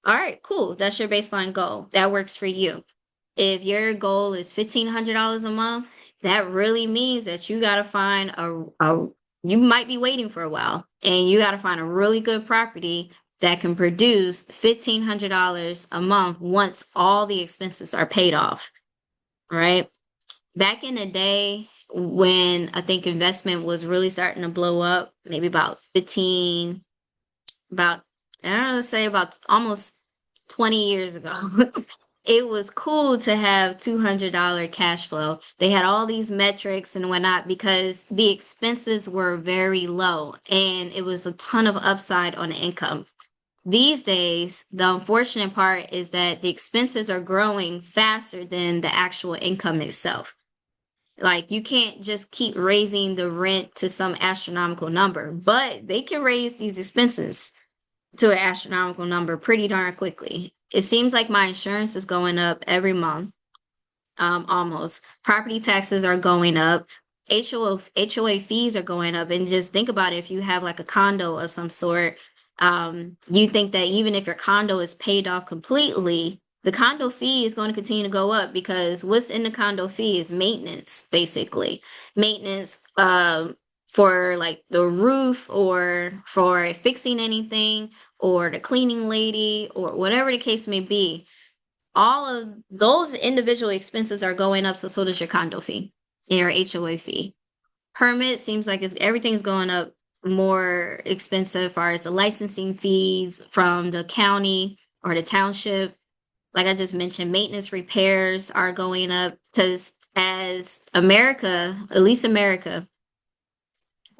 A: all right, cool. That's your baseline goal. That works for you. If your goal is $1,500 a month, that really means that you got to find you might be waiting for a while and you got to find a really good property that can produce $1,500 a month once all the expenses are paid off. Right? Back in the day when I think investment was really starting to blow up, maybe about, I don't know, say about almost 20 years ago. It was cool to have $200 cash flow. They had all these metrics and whatnot because the expenses were very low and it was a ton of upside on the income. These days, the unfortunate part is that the expenses are growing faster than the actual income itself. Like you can't just keep raising the rent to some astronomical number, but they can raise these expenses to an astronomical number pretty darn quickly. It seems like my insurance is going up every month, almost. Property taxes are going up. HOA fees are going up. And just think about it, if you have like a condo of some sort, you think that even if your condo is paid off completely, the condo fee is going to continue to go up because what's in the condo fee is maintenance, basically. Maintenance for like the roof or for fixing anything or the cleaning lady or whatever the case may be. All of those individual expenses are going up, so does your condo fee and your HOA fee. Permit seems like everything's going up more expensive as far as the licensing fees from the county or the township. Like I just mentioned, maintenance repairs are going up because as America, at least America,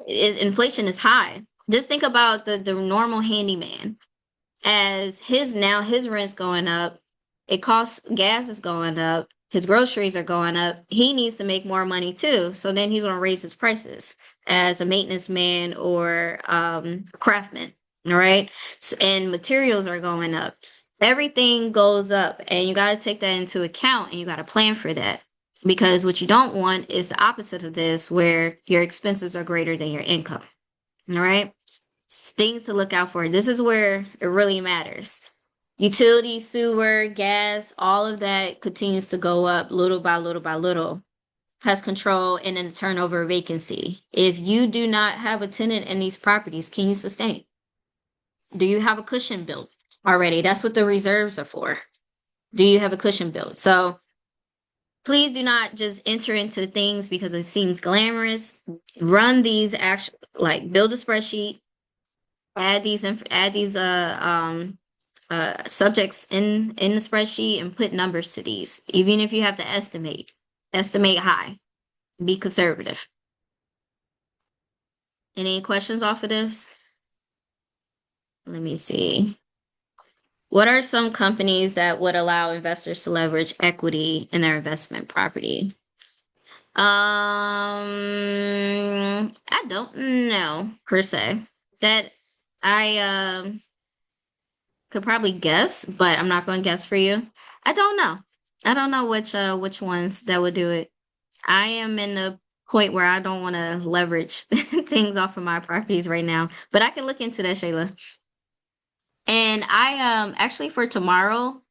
A: inflation is high. Just think about the normal handyman. As his rent's going up, it costs gas is going up, his groceries are going up. He needs to make more money too. So then he's gonna raise his prices as a maintenance man or craftsman. All right. And materials are going up. Everything goes up, and you got to take that into account and you got to plan for that. Because what you don't want is the opposite of this, where your expenses are greater than your income. All right. Things to look out for. This is where it really matters. Utility, sewer, gas, all of that continues to go up little by little by little. Pest control and then the turnover vacancy. If you do not have a tenant in these properties, can you sustain? Do you have a cushion built already? That's what the reserves are for. Do you have a cushion built? So please do not just enter into things because it seems glamorous. Run these actual, like build a spreadsheet, add these subjects in the spreadsheet and put numbers to these. Even if you have to estimate high, be conservative. Any questions off of this? Let me see. What are some companies that would allow investors to leverage equity in their investment property? I don't know per se. That I could probably guess, but I'm not going to guess for you. I don't know. I don't know which ones that would do it. I am in the point where I don't want to leverage things off of my properties right now, but I can look into that, Shayla. And I actually for tomorrow,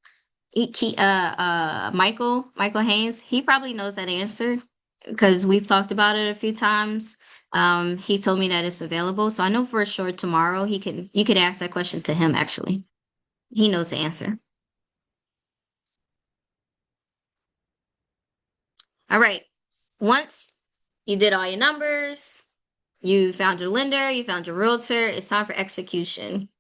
A: Michael Haynes, he probably knows that answer because we've talked about it a few times. He told me that it's available, so I know for sure tomorrow you could ask that question to him actually. He knows the answer. All right. Once you did all your numbers, you found your lender, you found your realtor, it's time for execution.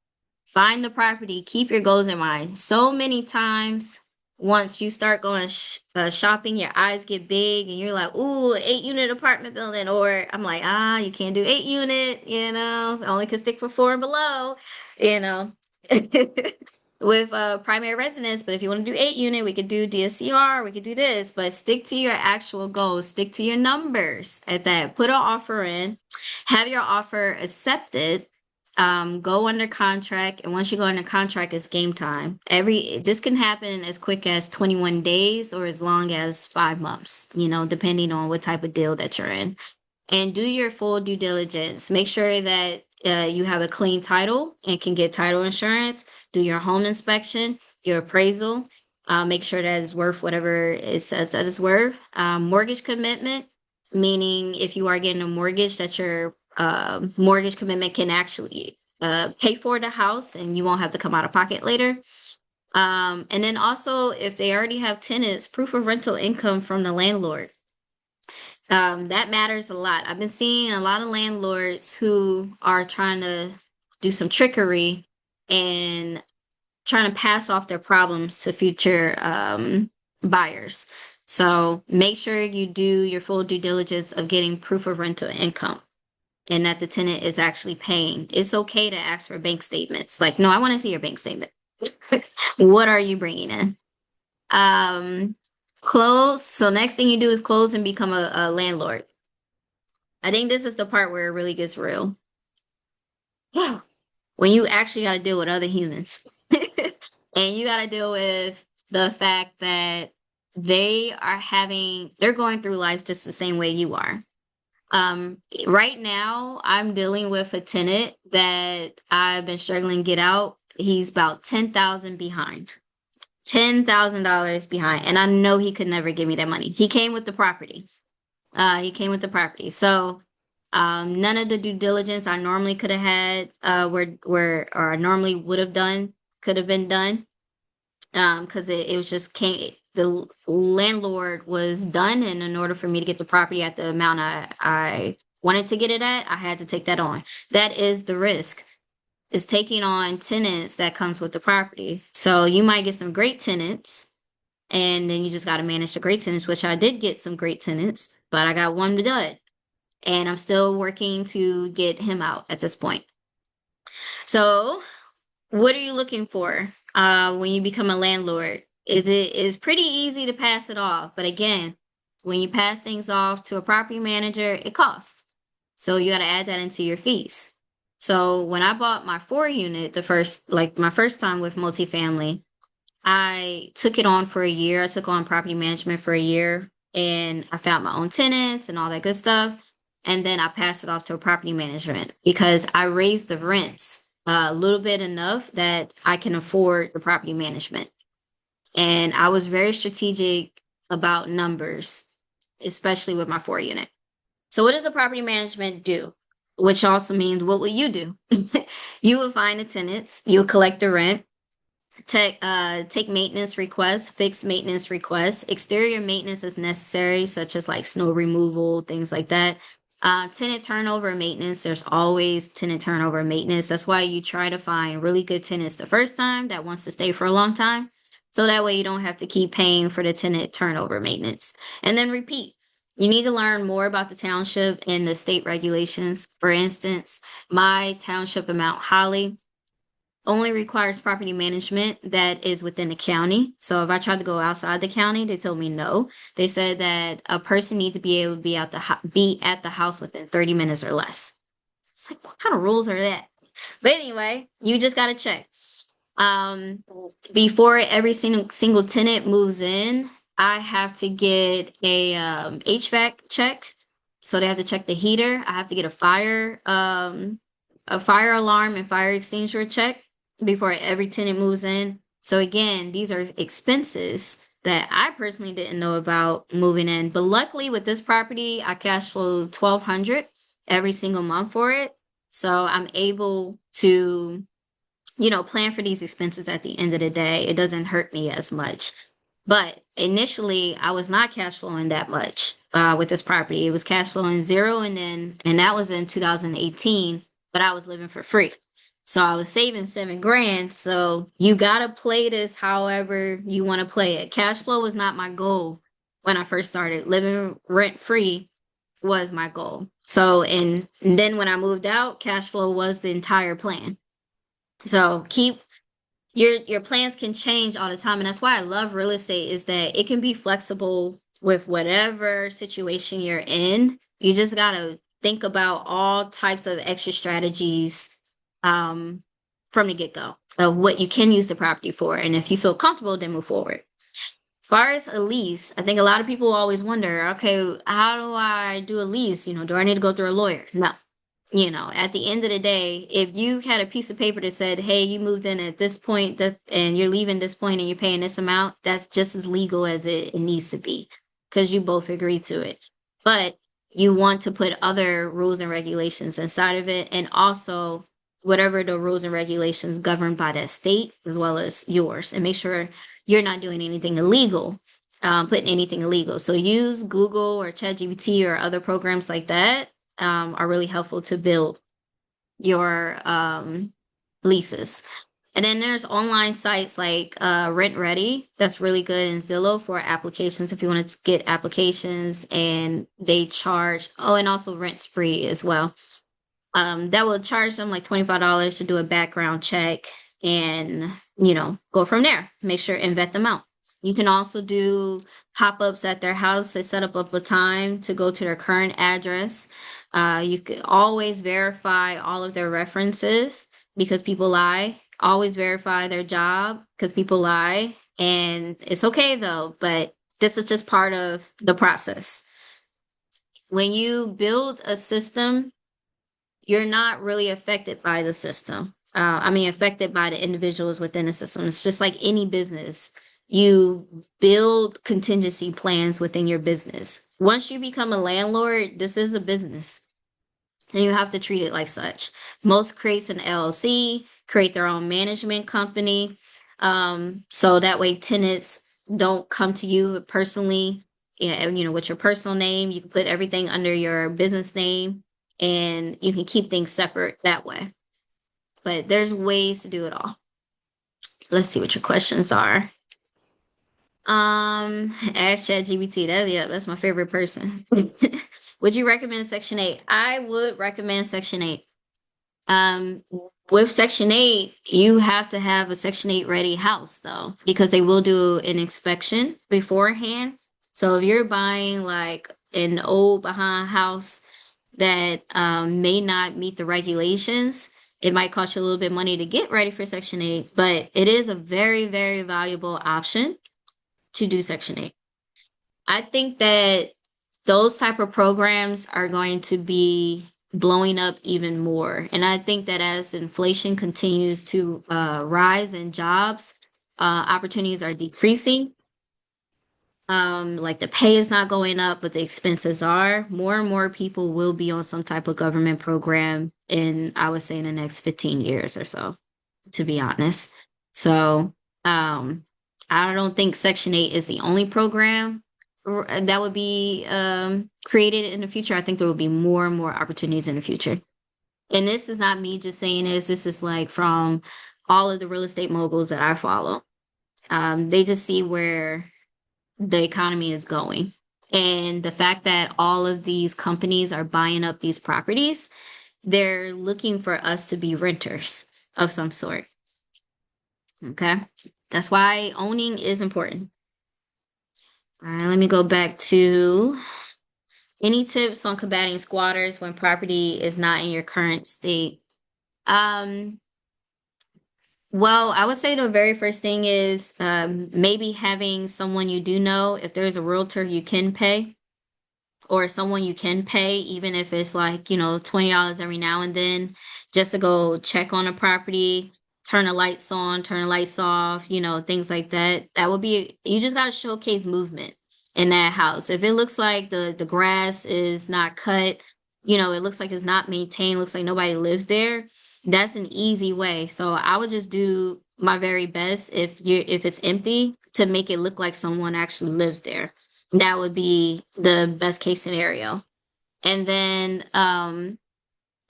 A: Find the property, keep your goals in mind. So many times once you start going shopping, your eyes get big and you're like, ooh, 8 unit apartment building. Or I'm like, you can't do 8 unit, only can stick for 4 and below, you know. With primary residence. But if you want to do 8 unit, we could do DSCR, we could do this, but stick to your actual goals, stick to your numbers at that. Put an offer in, have your offer accepted, go under contract, and once you go under contract, it's game time. This can happen as quick as 21 days or as long as 5 months, depending on what type of deal that you're in. And do your full due diligence. Make sure that you have a clean title and can get title insurance. Do your home inspection, your appraisal. Make sure that it's worth whatever it says that it's worth. Mortgage commitment, meaning if you are getting a mortgage, that your mortgage commitment can actually pay for the house and you won't have to come out of pocket later. And then also, if they already have tenants, proof of rental income from the landlord. That matters a lot. I've been seeing a lot of landlords who are trying to do some trickery and trying to pass off their problems to future buyers. So make sure you do your full due diligence of getting proof of rental income and that the tenant is actually paying. It's okay to ask for bank statements. Like, no, I want to see your bank statement. What are you bringing in? Close. So next thing you do is close and become a landlord. I think this is the part where it really gets real. When you actually got to deal with other humans. And you got to deal with the fact that they're going through life just the same way you are. Right now, I'm dealing with a tenant that I've been struggling to get out. He's about 10,000 behind. $10,000 behind. And I know he could never give me that money. He came with the property. So none of the due diligence I normally could have had or I normally would have done could have been done. Because it was just the landlord was done, and in order for me to get the property at the amount I wanted to get it at, I had to take that on. That is the risk, is taking on tenants that comes with the property. So you might get some great tenants, and then you just got to manage the great tenants, which I did get some great tenants, but I got one dud, and I'm still working to get him out at this point. So what are you looking for when you become a landlord? It's pretty easy to pass it off, but again, when you pass things off to a property manager, it costs. So you got to add that into your fees. So when I bought my 4 unit, my first time with multifamily, I took it on for a year. I took on property management for a year, and I found my own tenants and all that good stuff. And then I passed it off to a property management because I raised the rents a little bit enough that I can afford the property management. And I was very strategic about numbers, especially with my 4 unit. So what does a property management do? Which also means, what will you do? You will find the tenants, you'll collect the rent, take maintenance requests, fixed maintenance requests, exterior maintenance is necessary, such as like snow removal, things like that. Tenant turnover maintenance, there's always tenant turnover maintenance. That's why you try to find really good tenants the first time that wants to stay for a long time. So that way you don't have to keep paying for the tenant turnover maintenance. And then repeat. You need to learn more about the township and the state regulations. For instance, my township in Mount Holly only requires property management that is within the county. So if I tried to go outside the county, they told me no. They said that a person needs to be able to be at the house within 30 minutes or less. It's like, what kind of rules are that? But anyway, you just got to check. Before every single tenant moves in, I have to get a HVAC check. So they have to check the heater. I have to get a fire alarm and fire extinguisher check before every tenant moves in. So again, these are expenses that I personally didn't know about moving in. But luckily with this property, I cash flow $1,200 every single month for it. So I'm able to, plan for these expenses at the end of the day. It doesn't hurt me as much. But initially, I was not cash flowing that much with this property. It was cash flowing zero, and that was in 2018, but I was living for free. So I was saving 7 grand. So you gotta play this however you want to play it. Cash flow was not my goal when I first started. Living rent free was my goal. So and then when I moved out, cash flow was the entire plan. So keep your plans can change all the time, and that's why I love real estate is that it can be flexible with whatever situation you're in. You just got to think about all types of extra strategies um from the get-go of what you can use the property for, and if you feel comfortable, then move forward. Far as a lease, I think a lot of people always wonder, okay, how do I do a lease? Do I need to go through a lawyer? No. At the end of the day, if you had a piece of paper that said, hey, you moved in at this point and you're leaving this point and you're paying this amount, that's just as legal as it needs to be because you both agree to it. But you want to put other rules and regulations inside of it, and also whatever the rules and regulations governed by that state as well as yours, and make sure you're not doing anything illegal, putting anything illegal. So use Google or ChatGPT or other programs like that are really helpful to build your leases. And then there's online sites like Rent Ready that's really good, and Zillow for applications if you want to get applications, and they charge, oh, and also Rent Spree as well. That will charge them like $25 to do a background check and, go from there. Make sure and vet them out. You can also do pop-ups at their house. They set up a time to go to their current address. You can always verify all of their references because people lie. Always verify their job because people lie. And it's okay though, but this is just part of the process. When you build a system, you're not really affected by the system. Affected by the individuals within the system. It's just like any business. You build contingency plans within your business. Once you become a landlord, this is a business, and you have to treat it like such. Most creates an LLC, create their own management company, so that way tenants don't come to you personally, with your personal name. You can put everything under your business name, and you can keep things separate that way. But there's ways to do it all. Let's see what your questions are. Ask ChatGPT. That's my favorite person. Would you recommend Section 8? I would recommend Section 8. Um, with Section 8, you have to have a Section 8 ready house though, because they will do an inspection beforehand. So if you're buying like an old behind house that may not meet the regulations, it might cost you a little bit of money to get ready for Section 8, but it is a very, very valuable option to do Section 8. I think that those type of programs are going to be blowing up even more. And I think that as inflation continues to rise and jobs opportunities are decreasing, like the pay is not going up, but the expenses are, more and more people will be on some type of government program in, I would say, in the next 15 years or so, to be honest. So, I don't think Section 8 is the only program that would be created in the future. I think there will be more and more opportunities in the future. And this is not me just saying this. This is like from all of the real estate moguls that I follow. They just see where the economy is going. And the fact that all of these companies are buying up these properties, they're looking for us to be renters of some sort. Okay. That's why owning is important. All right, let me go back to any tips on combating squatters when property is not in your current state. Um, well, I would say the very first thing is maybe having someone you do know, if there's a realtor you can pay, or someone you can pay, even if it's like, $20 every now and then, just to go check on a property, turn the lights on, turn the lights off, things like that. That would be, you just got to showcase movement in that house. If it looks like the grass is not cut, it looks like it's not maintained, looks like nobody lives there, that's an easy way. So I would just do my very best if it's empty to make it look like someone actually lives there. That would be the best case scenario. And then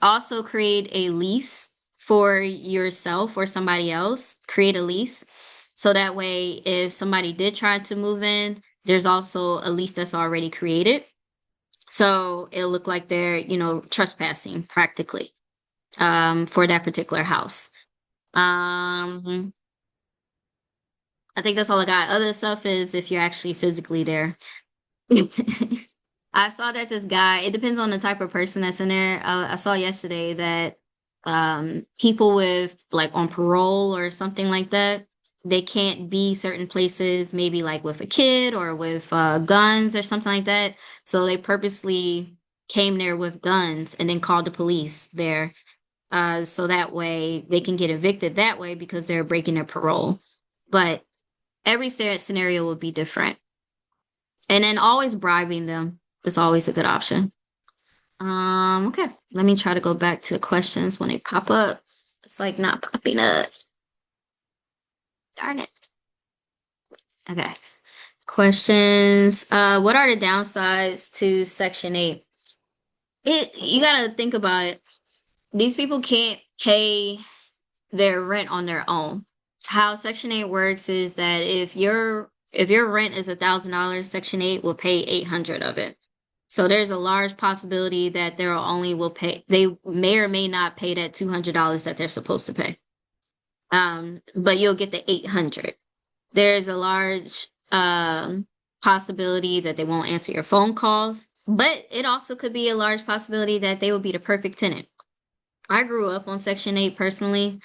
A: also create a lease for yourself or somebody else, create a lease. So that way, if somebody did try to move in, there's also a lease that's already created. So it'll look like they're, trespassing practically, for that particular house. Um, I think that's all I got. Other stuff is if you're actually physically there. I saw that this guy, it depends on the type of person that's in there. I saw yesterday that people with like on parole or something like that, they can't be certain places, maybe like with a kid or with guns or something like that. So they purposely came there with guns and then called the police there. So that way they can get evicted that way because they're breaking their parole. But every scenario will be different. And then always bribing them is always a good option. Okay. Let me try to go back to the questions when they pop up. It's like not popping up. Darn it. Okay. Questions. What are the downsides to Section 8? You gotta think about it. These people can't pay their rent on their own. How Section 8 works is that if your rent is $1,000, Section 8 will pay 800 of it. So there's a large possibility that they may or may not pay that $200 that they're supposed to pay. But you'll get the 800. There's a large possibility that they won't answer your phone calls, but it also could be a large possibility that they will be the perfect tenant. I grew up on Section 8 personally,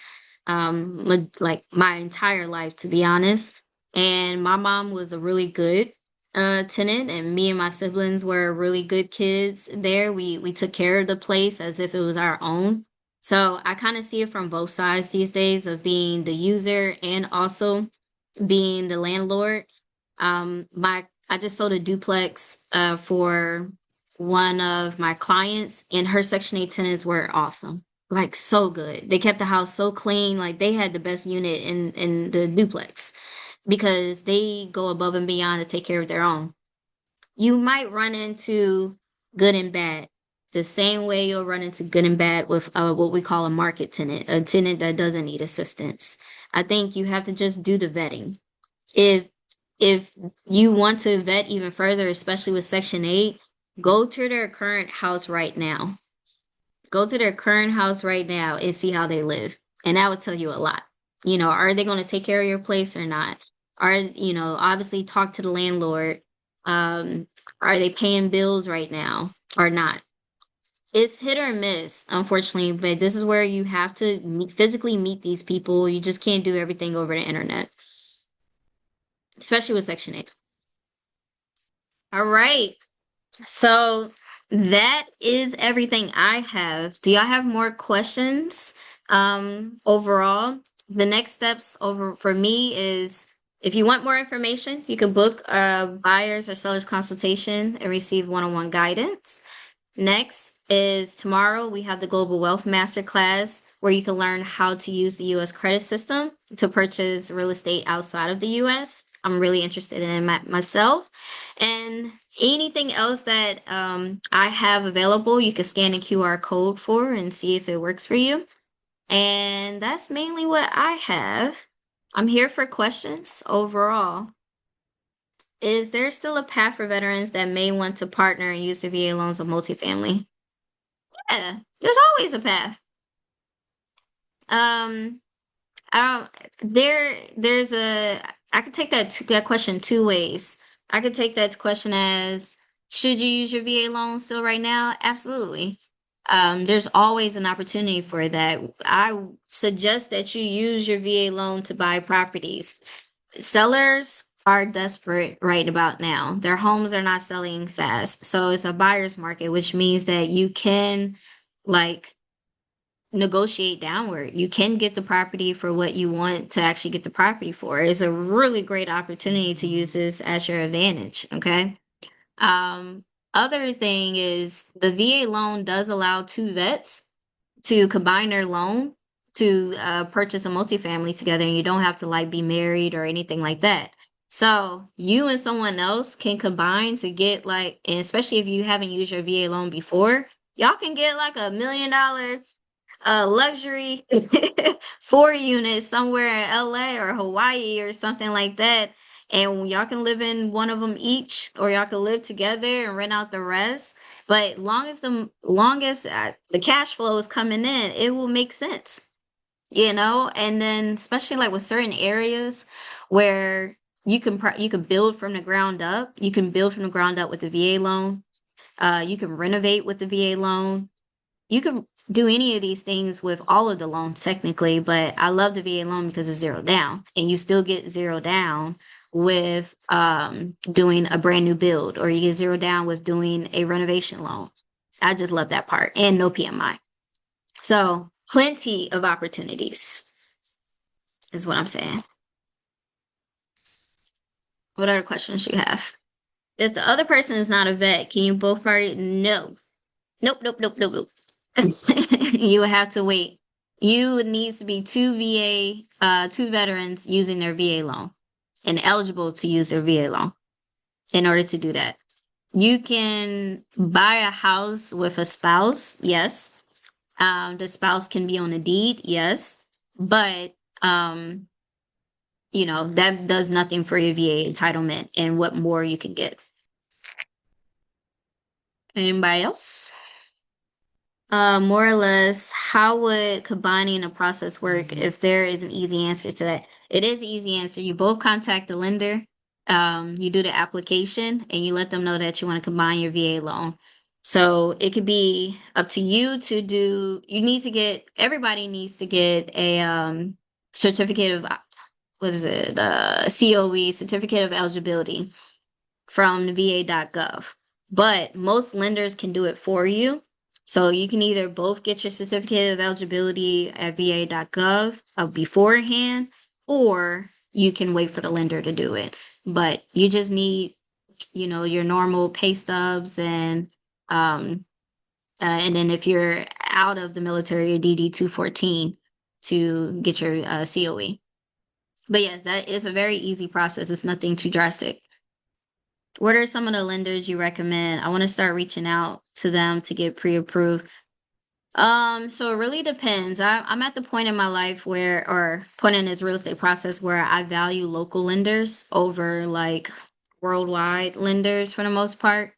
A: like my entire life, to be honest. And my mom was a really good tenant, and me and my siblings were really good kids there. We took care of the place as if it was our own. So I kind of see it from both sides these days of being the user and also being the landlord. I just sold a duplex for one of my clients, and her Section 8 tenants were awesome. Like so good. They kept the house so clean. Like they had the best unit in the duplex because they go above and beyond to take care of their own. You might run into good and bad the same way you'll run into good and bad with what we call a market tenant, a tenant that doesn't need assistance. I think you have to just do the vetting. If if you want to vet even further, especially with Section 8, go to their current house right now. Go to their current house right now and see how they live. And that would tell you a lot. Are they going to take care of your place or not? Obviously talk to the landlord. Um, are they paying bills right now or not? It's hit or miss, unfortunately, but this is where you have to physically meet these people. You just can't do everything over the internet, especially with Section 8. All right. So that is everything I have. Do y'all have more questions? Overall, the next steps over for me is if you want more information, you can book a buyer's or seller's consultation and receive one-on-one guidance. Next is tomorrow we have the Global Wealth Masterclass where you can learn how to use the US credit system to purchase real estate outside of the US. I'm really interested in it myself. And anything else that I have available, you can scan a QR code for and see if it works for you. And that's mainly what I have. I'm here for questions overall. Is there still a path for veterans that may want to partner and use the VA loans of multifamily? Yeah, there's always a path. Um, I there's I could take that question two ways. I could take that question as, should you use your VA loan still right now? Absolutely. There's always an opportunity for that. I suggest that you use your VA loan to buy properties. Sellers are desperate right about now. Their homes are not selling fast. So it's a buyer's market, which means that you can like negotiate downward. You can get the property for what you want to actually get the property for. It's a really great opportunity to use this as your advantage. Okay. Um, Other thing is the VA loan does allow two vets to combine their loan to purchase a multifamily together, and you don't have to like be married or anything like that. So you and someone else can combine to get like, and especially if you haven't used your VA loan before, y'all can get like $1 million a luxury 4 unit somewhere in LA or Hawaii or something like that. And y'all can live in one of them each, or y'all can live together and rent out the rest. But long as the cash flow is coming in, it will make sense, And then especially like with certain areas where you can build from the ground up. You can build from the ground up with the VA loan. You can renovate with the VA loan. You can do any of these things with all of the loans technically, but I love the VA loan because it's zero down, and you still get zero down with doing a brand new build, or you get zero down with doing a renovation loan. I just love that part, and no PMI. So plenty of opportunities is what I'm saying. What other questions you have? If the other person is not a vet, can you both party? No. Nope, nope, nope, nope, nope. You would have to wait. You would need to be two veterans using their VA loan and eligible to use their VA loan in order to do that. You can buy a house with a spouse, yes. The spouse can be on a deed, yes. But that does nothing for your VA entitlement and what more you can get. Anybody else? More or less, how would combining a process work if there is an easy answer to that? It is an easy answer. You both contact the lender, you do the application, and you let them know that you want to combine your VA loan. So it could be up to you to do, everybody needs to get a certificate of, what is it, the COE, certificate of eligibility from the VA.gov. But most lenders can do it for you. So you can either both get your certificate of eligibility at va.gov beforehand, or you can wait for the lender to do it. But you just need, your normal pay stubs and then if you're out of the military, your DD 214 to get your COE. But yes, that is a very easy process. It's nothing too drastic. What are some of the lenders you recommend? I want to start reaching out to them to get pre-approved. So it really depends. I'm at the point in my life or point in this real estate process where I value local lenders over like worldwide lenders for the most part.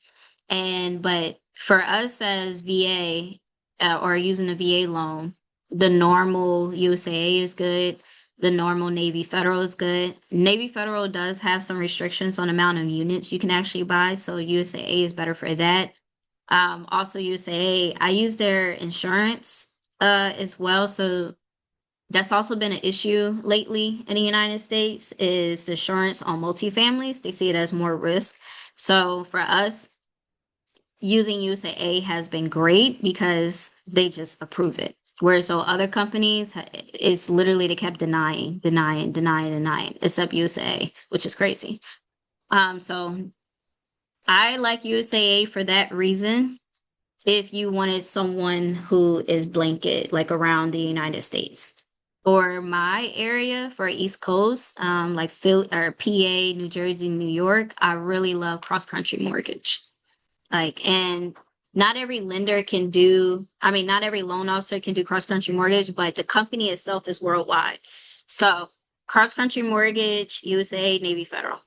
A: But for us as VA or using a VA loan, the normal USAA is good. The normal Navy Federal is good. Navy Federal does have some restrictions on amount of units you can actually buy, so USAA is better for that. Also USAA, I use their insurance as well, so that's also been an issue lately in the United States is the insurance on multifamilies. They see it as more risk. So for us, using USAA has been great because they just approve it. Whereas so other companies, it's literally they kept denying, except USAA, which is crazy. So I like USAA for that reason. If you wanted someone who is blanket, like around the United States. For my area, for East Coast, like Philly or PA, New Jersey, New York, I really love Cross Country Mortgage. And not every lender can do, not every loan officer can do cross country mortgage, but the company itself is worldwide. So cross country mortgage, USA, Navy Federal.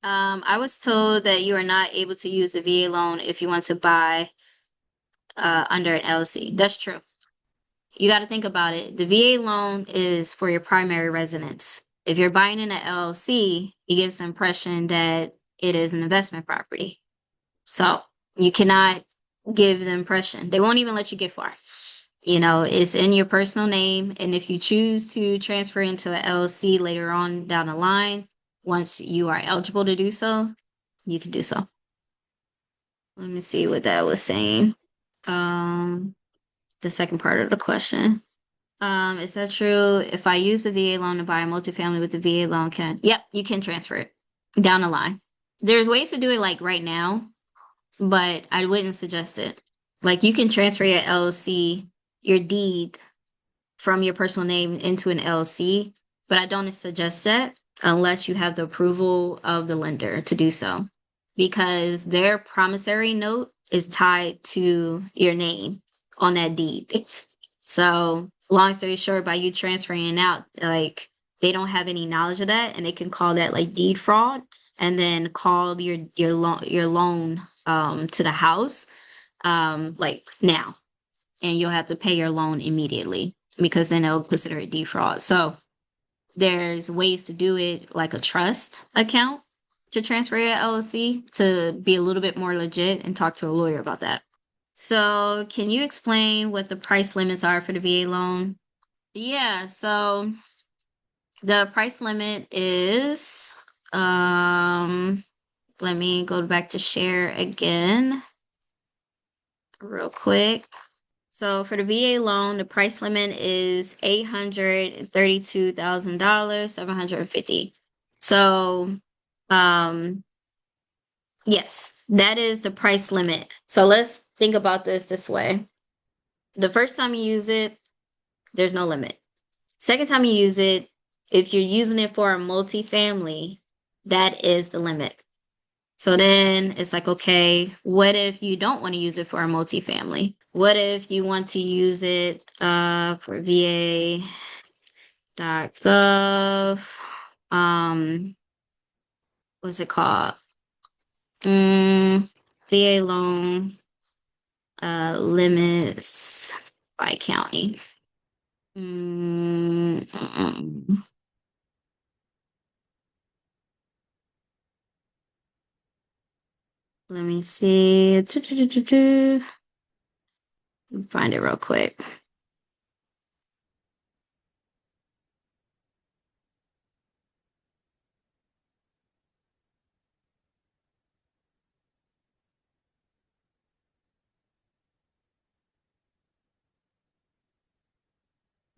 A: I was told that you are not able to use a VA loan if you want to buy under an LLC. That's true. You got to think about it. The VA loan is for your primary residence. If you're buying in an LLC, it gives the impression that it is an investment property. So you cannot give the impression. They won't even let you get far. It's in your personal name. And if you choose to transfer into an LLC later on down the line, once you are eligible to do so, you can do so. Let me see what that was saying. The second part of the question. Is that true? If I use the VA loan to buy a multifamily with the VA loan, yep, you can transfer it down the line. There's ways to do it like right now, but I wouldn't suggest it. Like you can transfer your LLC, your deed from your personal name into an LLC, but I don't suggest that unless you have the approval of the lender to do so, because their promissory note is tied to your name on that deed. So long story short, by you transferring out, like they don't have any knowledge of that, and they can call that like deed fraud, and then call your loan to the house like now, and you'll have to pay your loan immediately because then they'll consider it deed fraud. So there's ways to do it like a trust account to transfer your LLC to be a little bit more legit and talk to a lawyer about that. So, can you explain what the price limits are for the VA loan? Yeah, so the price limit is let me go back to share again real quick. So for the VA loan, the price limit is $832,000, 750. So um yes, that is the price limit. So let's think about this way. The first time you use it, there's no limit. Second time you use it, if you're using it for a multifamily, that is the limit. So then it's like, okay, what if you don't want to use it for a multifamily? What if you want to use it for VA.gov? What's it called? VA loan limits by county. Mm, Let me see. Find it real quick.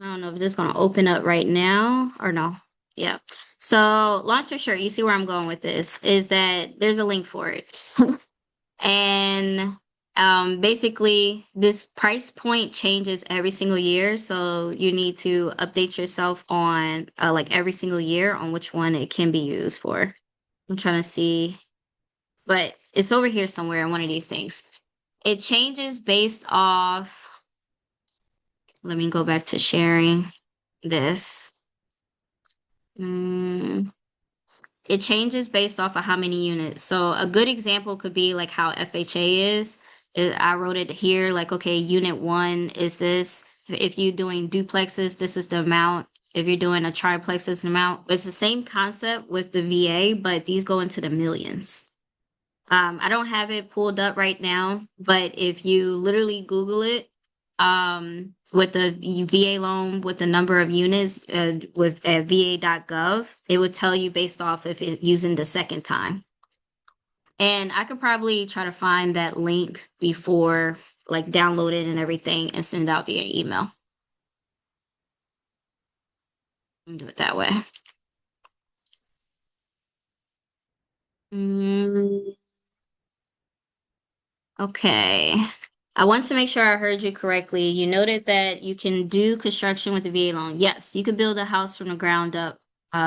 A: I don't know if this is going to open up right now or no. Yeah. So, long story short, you see where I'm going with this is that there's a link for it. And basically, this price point changes every single year. So, you need to update yourself on like every single year on which one it can be used for. I'm trying to see, but it's over here somewhere on one of these things. It changes based off. Let me go back to sharing this. Mm, it changes based off of how many units. So a good example could be like how FHA is. I wrote it here like, okay, unit one is this. If you're doing duplexes, this is the amount. If you're doing a triplex, this is the amount. It's the same concept with the VA, but these go into the millions. I don't have it pulled up right now, but if you literally Google it, with the VA loan with the number of units with at va.gov, it would tell you based off if it using the second time. And I could probably try to find that link before like download it and everything and send it out via email. And do it that way. Mm, okay. I want to make sure I heard you correctly. You noted that you can do construction with the VA loan. Yes, you could build a house from the ground up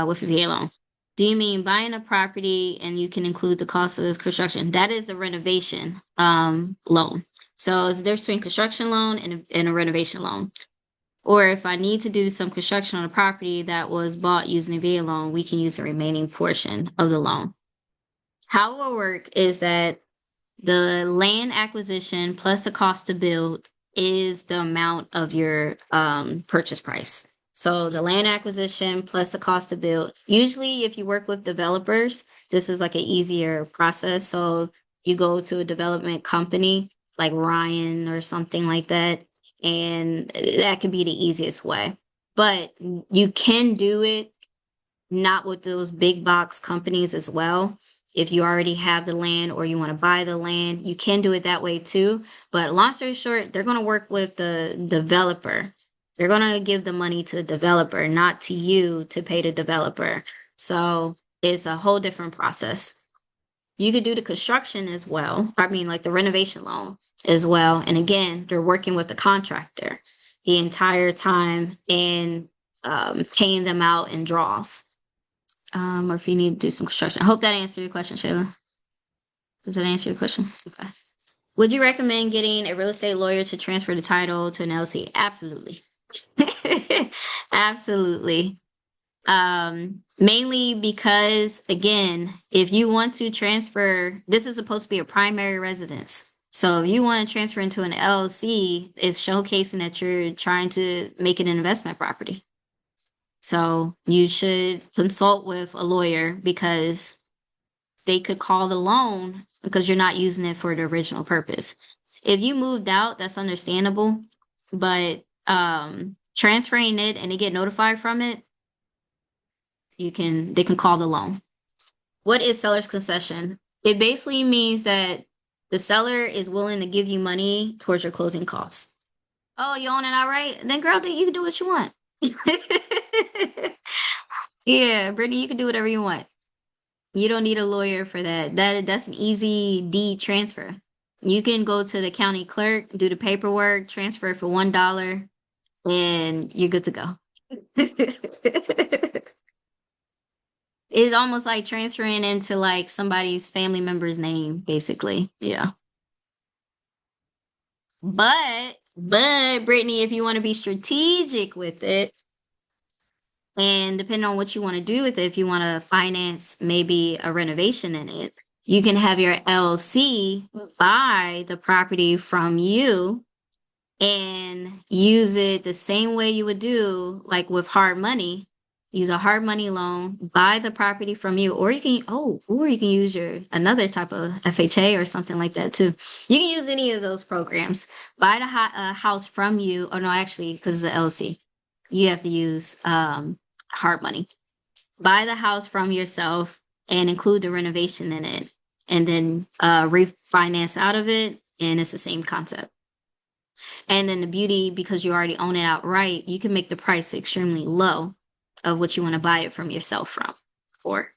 A: with a VA loan. Do you mean buying a property and you can include the cost of this construction? That is the renovation loan. So it's the difference between construction loan and a renovation loan. Or if I need to do some construction on a property that was bought using a VA loan, we can use the remaining portion of the loan. How it will work is that the land acquisition plus the cost to build is the amount of your purchase price. So the land acquisition plus the cost to build. Usually, if you work with developers, this is like an easier process. So you go to a development company like Ryan or something like that, and that could be the easiest way. But you can do it not with those big box companies as well. If you already have the land or you want to buy the land, you can do it that way too. But long story short, they're going to work with the developer. They're going to give the money to the developer, not to you to pay the developer. So it's a whole different process. You could do the construction as well. I mean, like the renovation loan as well. And again, they're working with the contractor the entire time and paying them out in draws, or if you need to do some construction. I hope that answered your question, Shayla. Does that answer your question? Okay. Would you recommend getting a real estate lawyer to transfer the title to an LLC? Absolutely. Absolutely. Mainly because, again, if you want to transfer, this is supposed to be a primary residence. So if you want to transfer into an LLC, it's showcasing that you're trying to make it an investment property. So you should consult with a lawyer because they could call the loan because you're not using it for the original purpose. If you moved out, that's understandable, but transferring it and they get notified from it, they can call the loan. What is seller's concession? It basically means that the seller is willing to give you money towards your closing costs. Oh, you own it outright? Then girl, you can do what you want. Yeah, Brittany, you can do whatever you want. You don't need a lawyer for that. That's an easy deed transfer. You can go to the county clerk, do the paperwork, transfer for $1, and you're good to go. It's almost like transferring into like somebody's family member's name, basically. Yeah. But Brittany, if you want to be strategic with it, and depending on what you want to do with it, if you want to finance maybe a renovation in it, you can have your LLC buy the property from you and use it the same way you would do like with hard money. Use a hard money loan, buy the property from you, or you can use your another type of FHA or something like that too. You can use any of those programs. Buy the house from you, or no, actually, because it's an LLC, you have to use hard money. Buy the house from yourself and include the renovation in it, and then refinance out of it, and it's the same concept. And then the beauty, because you already own it outright, you can make the price extremely low of what you want to buy it from yourself from for.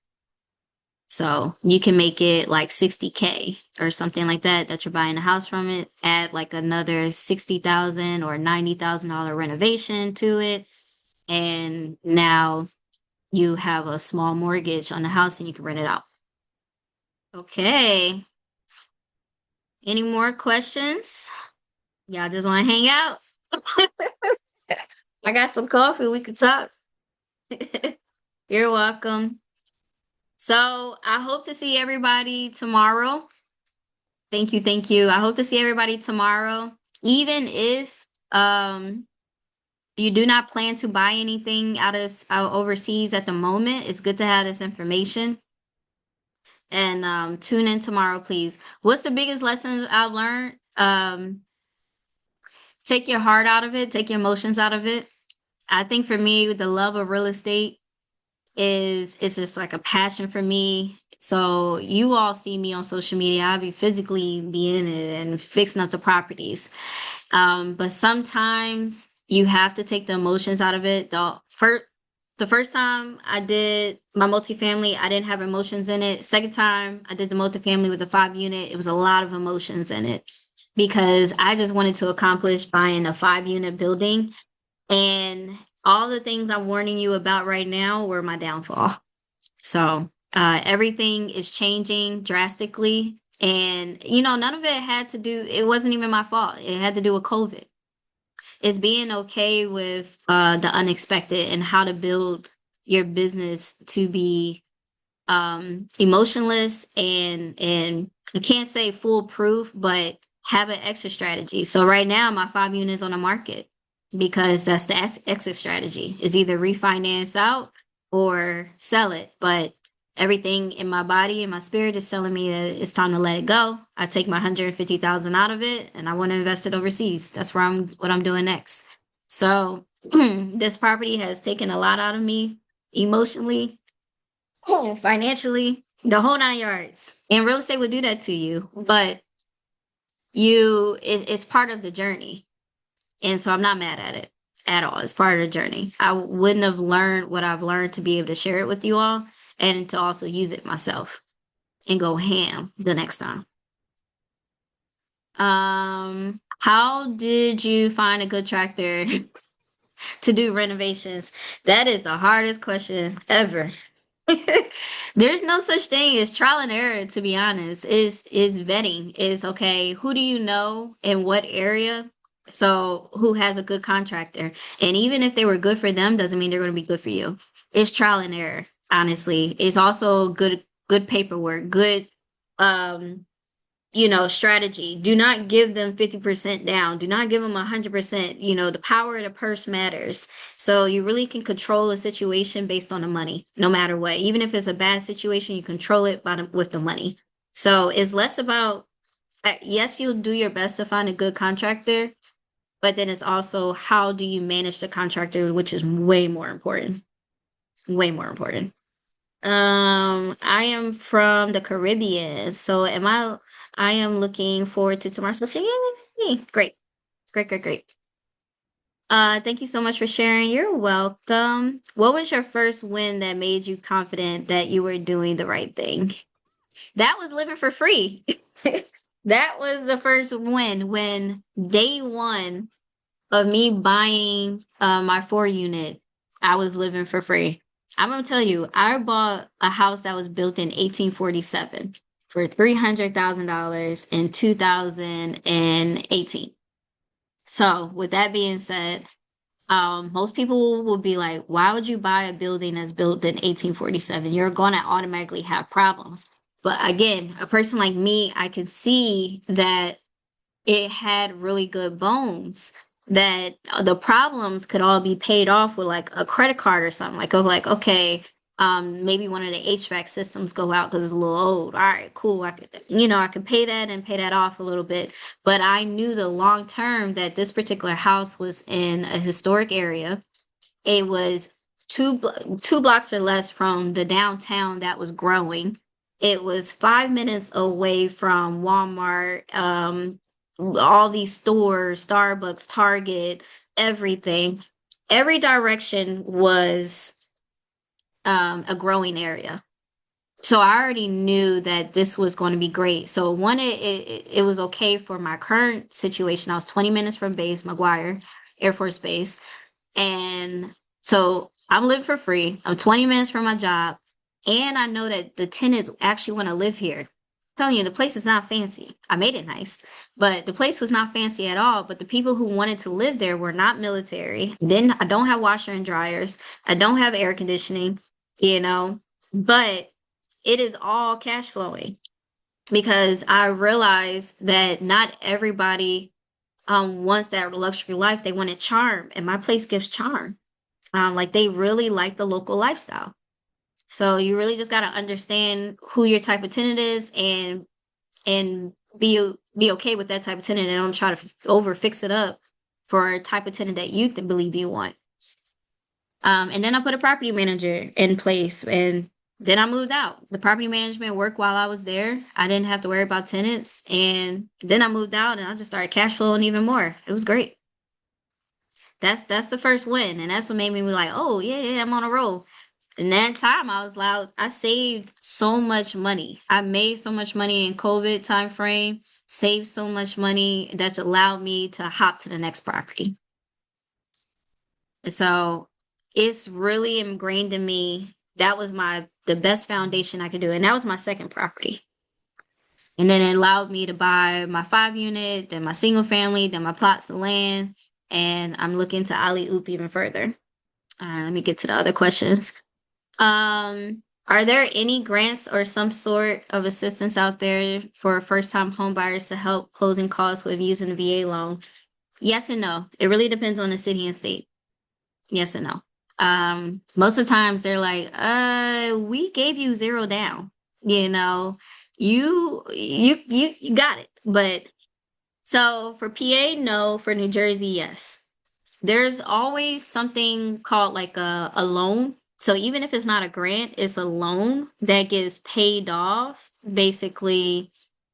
A: So you can make it like 60K or something like that you're buying a house from it, add like another 60,000 or $90,000 renovation to it. And now you have a small mortgage on the house and you can rent it out. Okay. Any more questions? Y'all just want to hang out? I got some coffee. We could talk. You're welcome. So I hope to see everybody tomorrow. Thank you, thank you. I hope to see everybody tomorrow. Even if you do not plan to buy anything out overseas at the moment, it's good to have this information. And tune in tomorrow, please. What's the biggest lessons I've learned? Take your heart out of it, take your emotions out of it. I think for me, the love of real estate is just like a passion for me. So you all see me on social media. I'll be physically being in it and fixing up the properties. But sometimes you have to take the emotions out of it. The first time I did my multifamily, I didn't have emotions in it. Second time I did the multifamily with the 5 unit, it was a lot of emotions in it because I just wanted to accomplish buying a 5 unit building. And all the things I'm warning you about right now were my downfall. So everything is changing drastically. And, none of it it wasn't even my fault. It had to do with COVID. It's being okay with the unexpected and how to build your business to be emotionless and I can't say foolproof, but have an exit strategy. So right now my 5 unit is on the market because that's the exit strategy. Is either refinance out or sell it. But everything in my body and my spirit is telling me that it's time to let it go. I take my 150,000 out of it and I want to invest it overseas. That's what I'm doing next. So this property has taken a lot out of me emotionally, financially, the whole 9 yards. And real estate would do that to you, but it's part of the journey. And so I'm not mad at it at all. It's part of the journey. I wouldn't have learned what I've learned to be able to share it with you all and to also use it myself and go ham the next time. How did you find a good tractor to do renovations? That is the hardest question ever. There's no such thing as trial and error, to be honest. Is vetting. Is okay, who do you know in what area? So who has a good contractor? And even if they were good for them, doesn't mean they're going to be good for you. It's trial and error, honestly. It's also good paperwork, good um strategy. Do not give them 50% down. Do not give them 100%. The power of the purse matters. So you really can control a situation based on the money, no matter what. Even if it's a bad situation, you control it with the money. So it's less about, yes, you'll do your best to find a good contractor, but then it's also how do you manage the contractor, which is way more important. Way more important. I am from the Caribbean, so I am looking forward to tomorrow session. Yay! Great, great, great, great. Thank you so much for sharing. You're welcome. What was your first win that made you confident that you were doing the right thing? That was living for free. That was the first win when day one of me buying my 4 unit, I was living for free. I'm gonna tell you, I bought a house that was built in 1847 for $300,000 in 2018. So, with that being said, most people will be like, why would you buy a building that's built in 1847? You're gonna automatically have problems. But again, a person like me, I can see that it had really good bones, that the problems could all be paid off with like a credit card or something. Like, oh, like, okay, maybe one of the HVAC systems go out because it's a little old. All right, cool. I could pay that and pay that off a little bit. But I knew the long term that this particular house was in a historic area. It was two blocks or less from the downtown that was growing. It was 5 minutes away from Walmart, all these stores, Starbucks, Target, everything. Every direction was a growing area. So I already knew that this was going to be great. So one, it was okay for my current situation. I was 20 minutes from base, McGuire Air Force Base. And so I'm living for free. I'm 20 minutes from my job. And I know that the tenants actually want to live here. I'm telling you, the place is not fancy. I made it nice, but the place was not fancy at all. But the people who wanted to live there were not military. Then I don't have washer and dryers. I don't have air conditioning, but it is all cash flowing because I realized that not everybody wants that luxury life. They want a charm, and my place gives charm. Like they really like the local lifestyle. So you really just got to understand who your type of tenant is, and be okay with that type of tenant, and don't try to over fix it up for a type of tenant that you believe you want. And then I put a property manager in place, and then I moved out. The property management worked while I was there. I didn't have to worry about tenants, and then I moved out, and I just started cash flowing even more. It was great. That's the first win, and that's what made me be like, oh yeah, yeah, I'm on a roll. And that time I was loud. I saved so much money. I made so much money in COVID time frame, saved so much money that's allowed me to hop to the next property. And so it's really ingrained in me. That was the best foundation I could do. And that was my second property. And then it allowed me to buy my 5 unit, then my single family, then my plots of land. And I'm looking to alley oop even further. All right, let me get to the other questions. Are there any grants or some sort of assistance out there for first-time home buyers to help closing costs with using a VA loan? Yes and no. It really depends on the city and state. Yes and no. Most of the times they're like, we gave you zero down. You know, you got it. But so for PA, no. For New Jersey, yes. There's always something called like a loan. So even if it's not a grant, it's a loan that gets paid off basically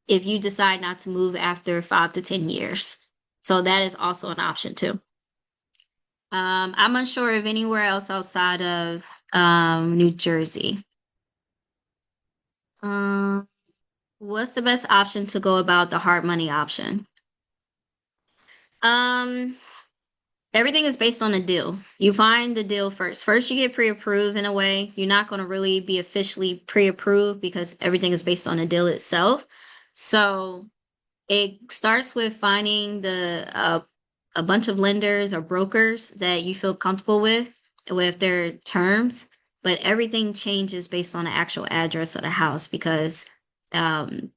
A: if you decide not to move after 5 to 10 years. So that is also an option too. I'm unsure of anywhere else outside of New Jersey. Um, what's the best option to go about the hard money option? Um, Everything is based on the deal. You find the deal first. First, you get pre-approved in a way. You're not going to really be officially pre-approved because everything is based on the deal itself. So it starts with finding the a bunch of lenders or brokers that you feel comfortable with their terms. But everything changes based on the actual address of the house because um,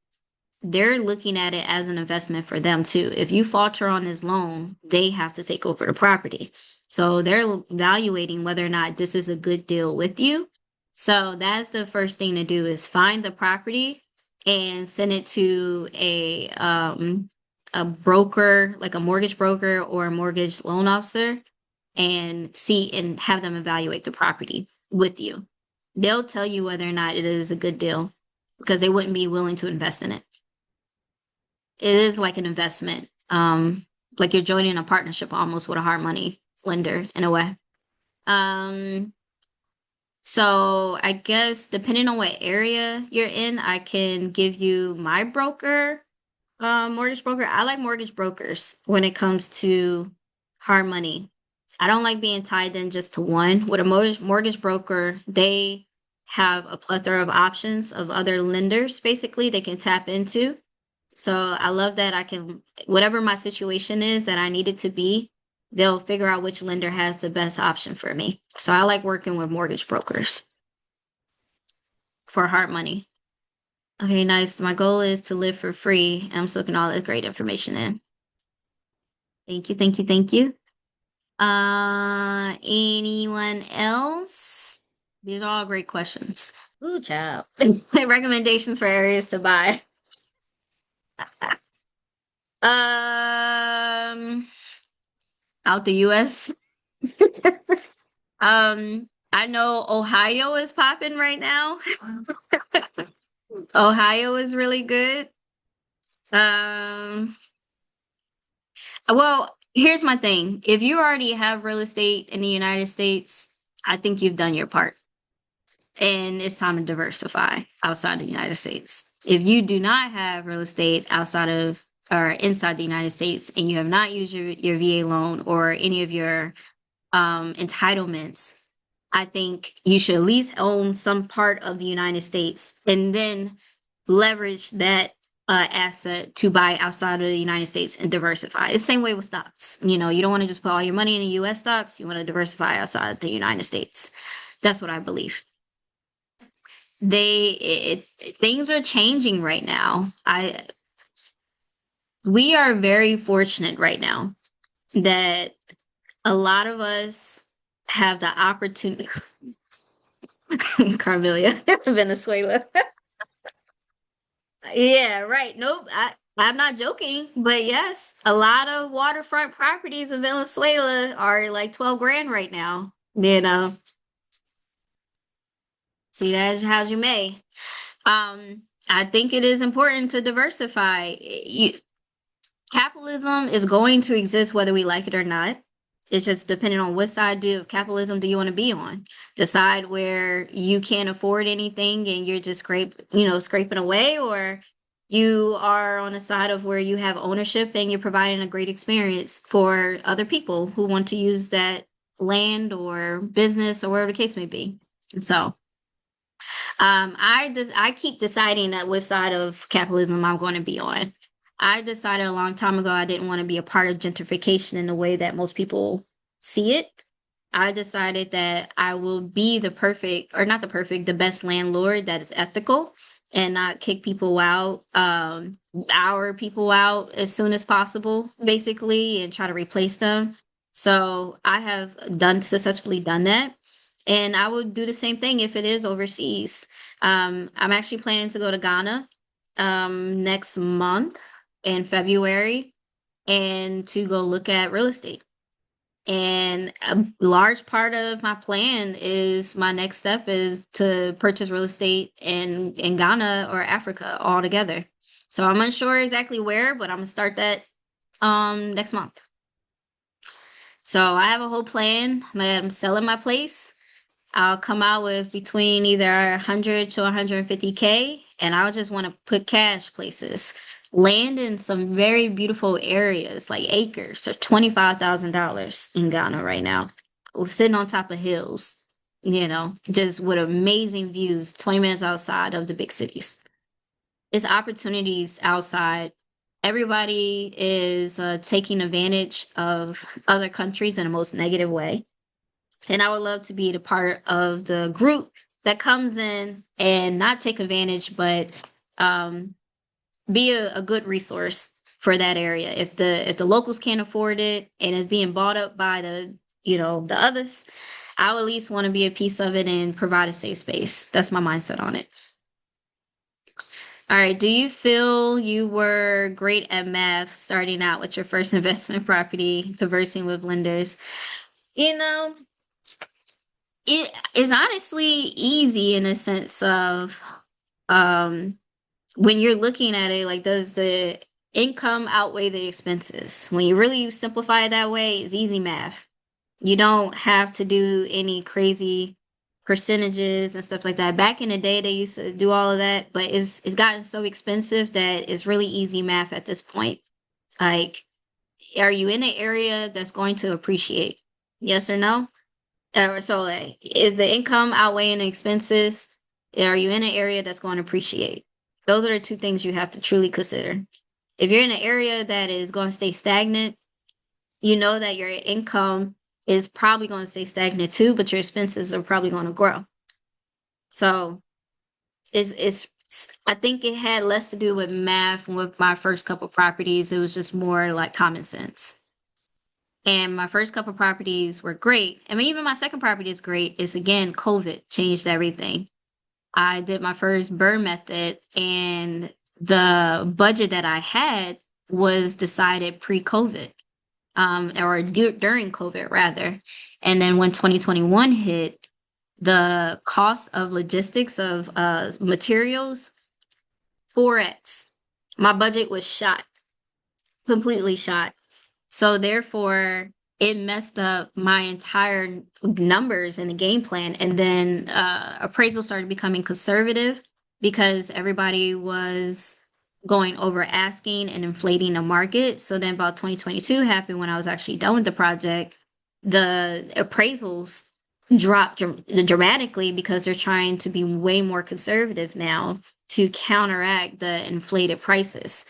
A: they're looking at it as an investment for them too. If you falter on this loan, they have to take over the property. So they're evaluating whether or not this is a good deal with you. So that's the first thing to do is find the property and send it to a broker, like a mortgage broker or a mortgage loan officer, and see and have them evaluate the property with you. They'll tell you whether or not it is a good deal because they wouldn't be willing to invest in it. It is like an investment. Like you're joining a partnership almost with a hard money lender in a way. Um, so I guess depending on what area you're in, I can give you my broker, mortgage broker. I like mortgage brokers when it comes to hard money. I don't like being tied in just to one. With a mortgage broker, they have a plethora of options of other lenders basically they can tap into. So I love that I can, whatever my situation is that I need it to be, they'll figure out which lender has the best option for me. So I like working with mortgage brokers for hard money. Okay, nice. My goal is to live for free. I'm soaking all this great information in. Thank you, thank you, thank you. Anyone else? These are all great questions. Ooh, child. Recommendations for areas to buy. Um, Out the US. I know Ohio is popping right now. Ohio is really good. Um, well, here's my thing. If you already have real estate in the United States, I think you've done your part. And it's time to diversify outside the United States. If you do not have real estate outside of or inside the United States and you have not used your VA loan or any of your entitlements, I think you should at least own some part of the United States and then leverage that asset to buy outside of the United States and diversify. It's the same way with stocks. You know, you don't want to just put all your money in the US stocks. You want to diversify outside the United States. That's what I believe. Things are changing right now. We are very fortunate right now that a lot of us have the opportunity. Carmelia, Venezuela. Yeah, right. Nope. I'm not joking, but yes, a lot of waterfront properties in Venezuela are like 12 grand right now. You know, see that as you may. I think it is important to diversify. Capitalism is going to exist whether we like it or not. It's just depending on what side of capitalism do you want to be on. The side where you can't afford anything and you're just scraping away, or you are on a side of where you have ownership and you're providing a great experience for other people who want to use that land or business or whatever the case may be. So I keep deciding that which side of capitalism I'm going to be on. I decided a long time ago I didn't want to be a part of gentrification in the way that most people see it. I decided that I will be the perfect, or not the perfect, the best landlord that is ethical and not kick people out, our people out as soon as possible, basically, and try to replace them. So I have successfully done that. And I would do the same thing if it is overseas. I'm actually planning to go to Ghana next month in February and to go look at real estate. And a large part of my plan is my next step is to purchase real estate in Ghana or Africa all together. So I'm unsure exactly where, but I'm gonna start that next month. So I have a whole plan that I'm selling my place. I'll come out with between either 100 to 150K, and I just want to put cash places. land in some very beautiful areas, like acres, are $25,000 in Ghana right now, sitting on top of hills, just with amazing views, 20 minutes outside of the big cities. It's opportunities outside. Everybody is taking advantage of other countries in the most negative way. And I would love to be the part of the group that comes in and not take advantage, but um, be a good resource for that area. If the locals can't afford it and it's being bought up by the others, I would at least want to be a piece of it and provide a safe space. That's my mindset on it. All right. Do you feel you were great at math starting out with your first investment property, conversing with lenders? You know, it is honestly easy in a sense of um when you're looking at it, like, does the income outweigh the expenses? When you really simplify it that way, it's easy math. You don't have to do any crazy percentages and stuff like that. Back in the day, they used to do all of that, but it's gotten so expensive that it's really easy math at this point. Like, are you in an area that's going to appreciate? Yes or no? So, like, is the income outweighing the expenses? Are you in an area that's going to appreciate? Those are the two things you have to truly consider. If you're in an area that is going to stay stagnant, you know that your income is probably going to stay stagnant too, but your expenses are probably going to grow. So it's I think it had less to do with math with my first couple properties. It was just more like common sense. And my first couple properties were great. I mean, even my second property is great. It's again, COVID changed everything. I did my first burn method, and the budget that I had was decided pre-COVID, or during COVID rather. And then when 2021 hit, the cost of logistics of materials 4x. My budget was shot, completely shot. So therefore, it messed up my entire numbers in the game plan. And then appraisal started becoming conservative because everybody was going over asking and inflating the market. So then about 2022 happened when I was actually done with the project. The appraisals dropped dramatically because they're trying to be way more conservative now to counteract the inflated prices.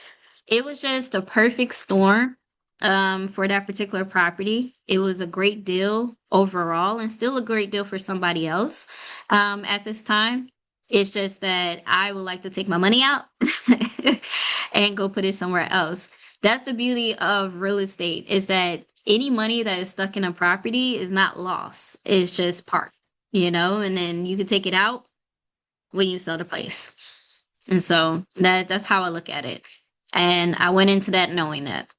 A: It was just a perfect storm for that particular property. It was a great deal overall and still a great deal for somebody else at this time. It's just that I would like to take my money out and go put it somewhere else. That's the beauty of real estate, is that any money that is stuck in a property is not lost. It's just parked, and then you can take it out when you sell the place. And so that's how I look at it. And I went into that knowing that.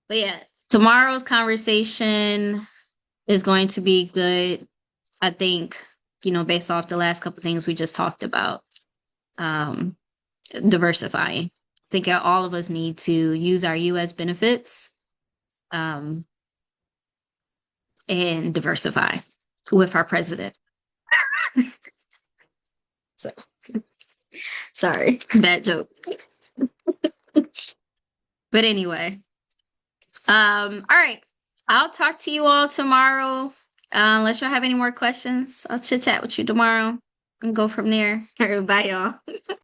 A: But yeah, tomorrow's conversation is going to be good. I think, based off the last couple things we just talked about, um, diversifying. I think all of us need to use our U.S. benefits um, and diversify with our president. So, sorry, bad joke. But anyway, all right. I'll talk to you all tomorrow. Unless y'all have any more questions, I'll chit chat with you tomorrow and go from there. Bye, y'all.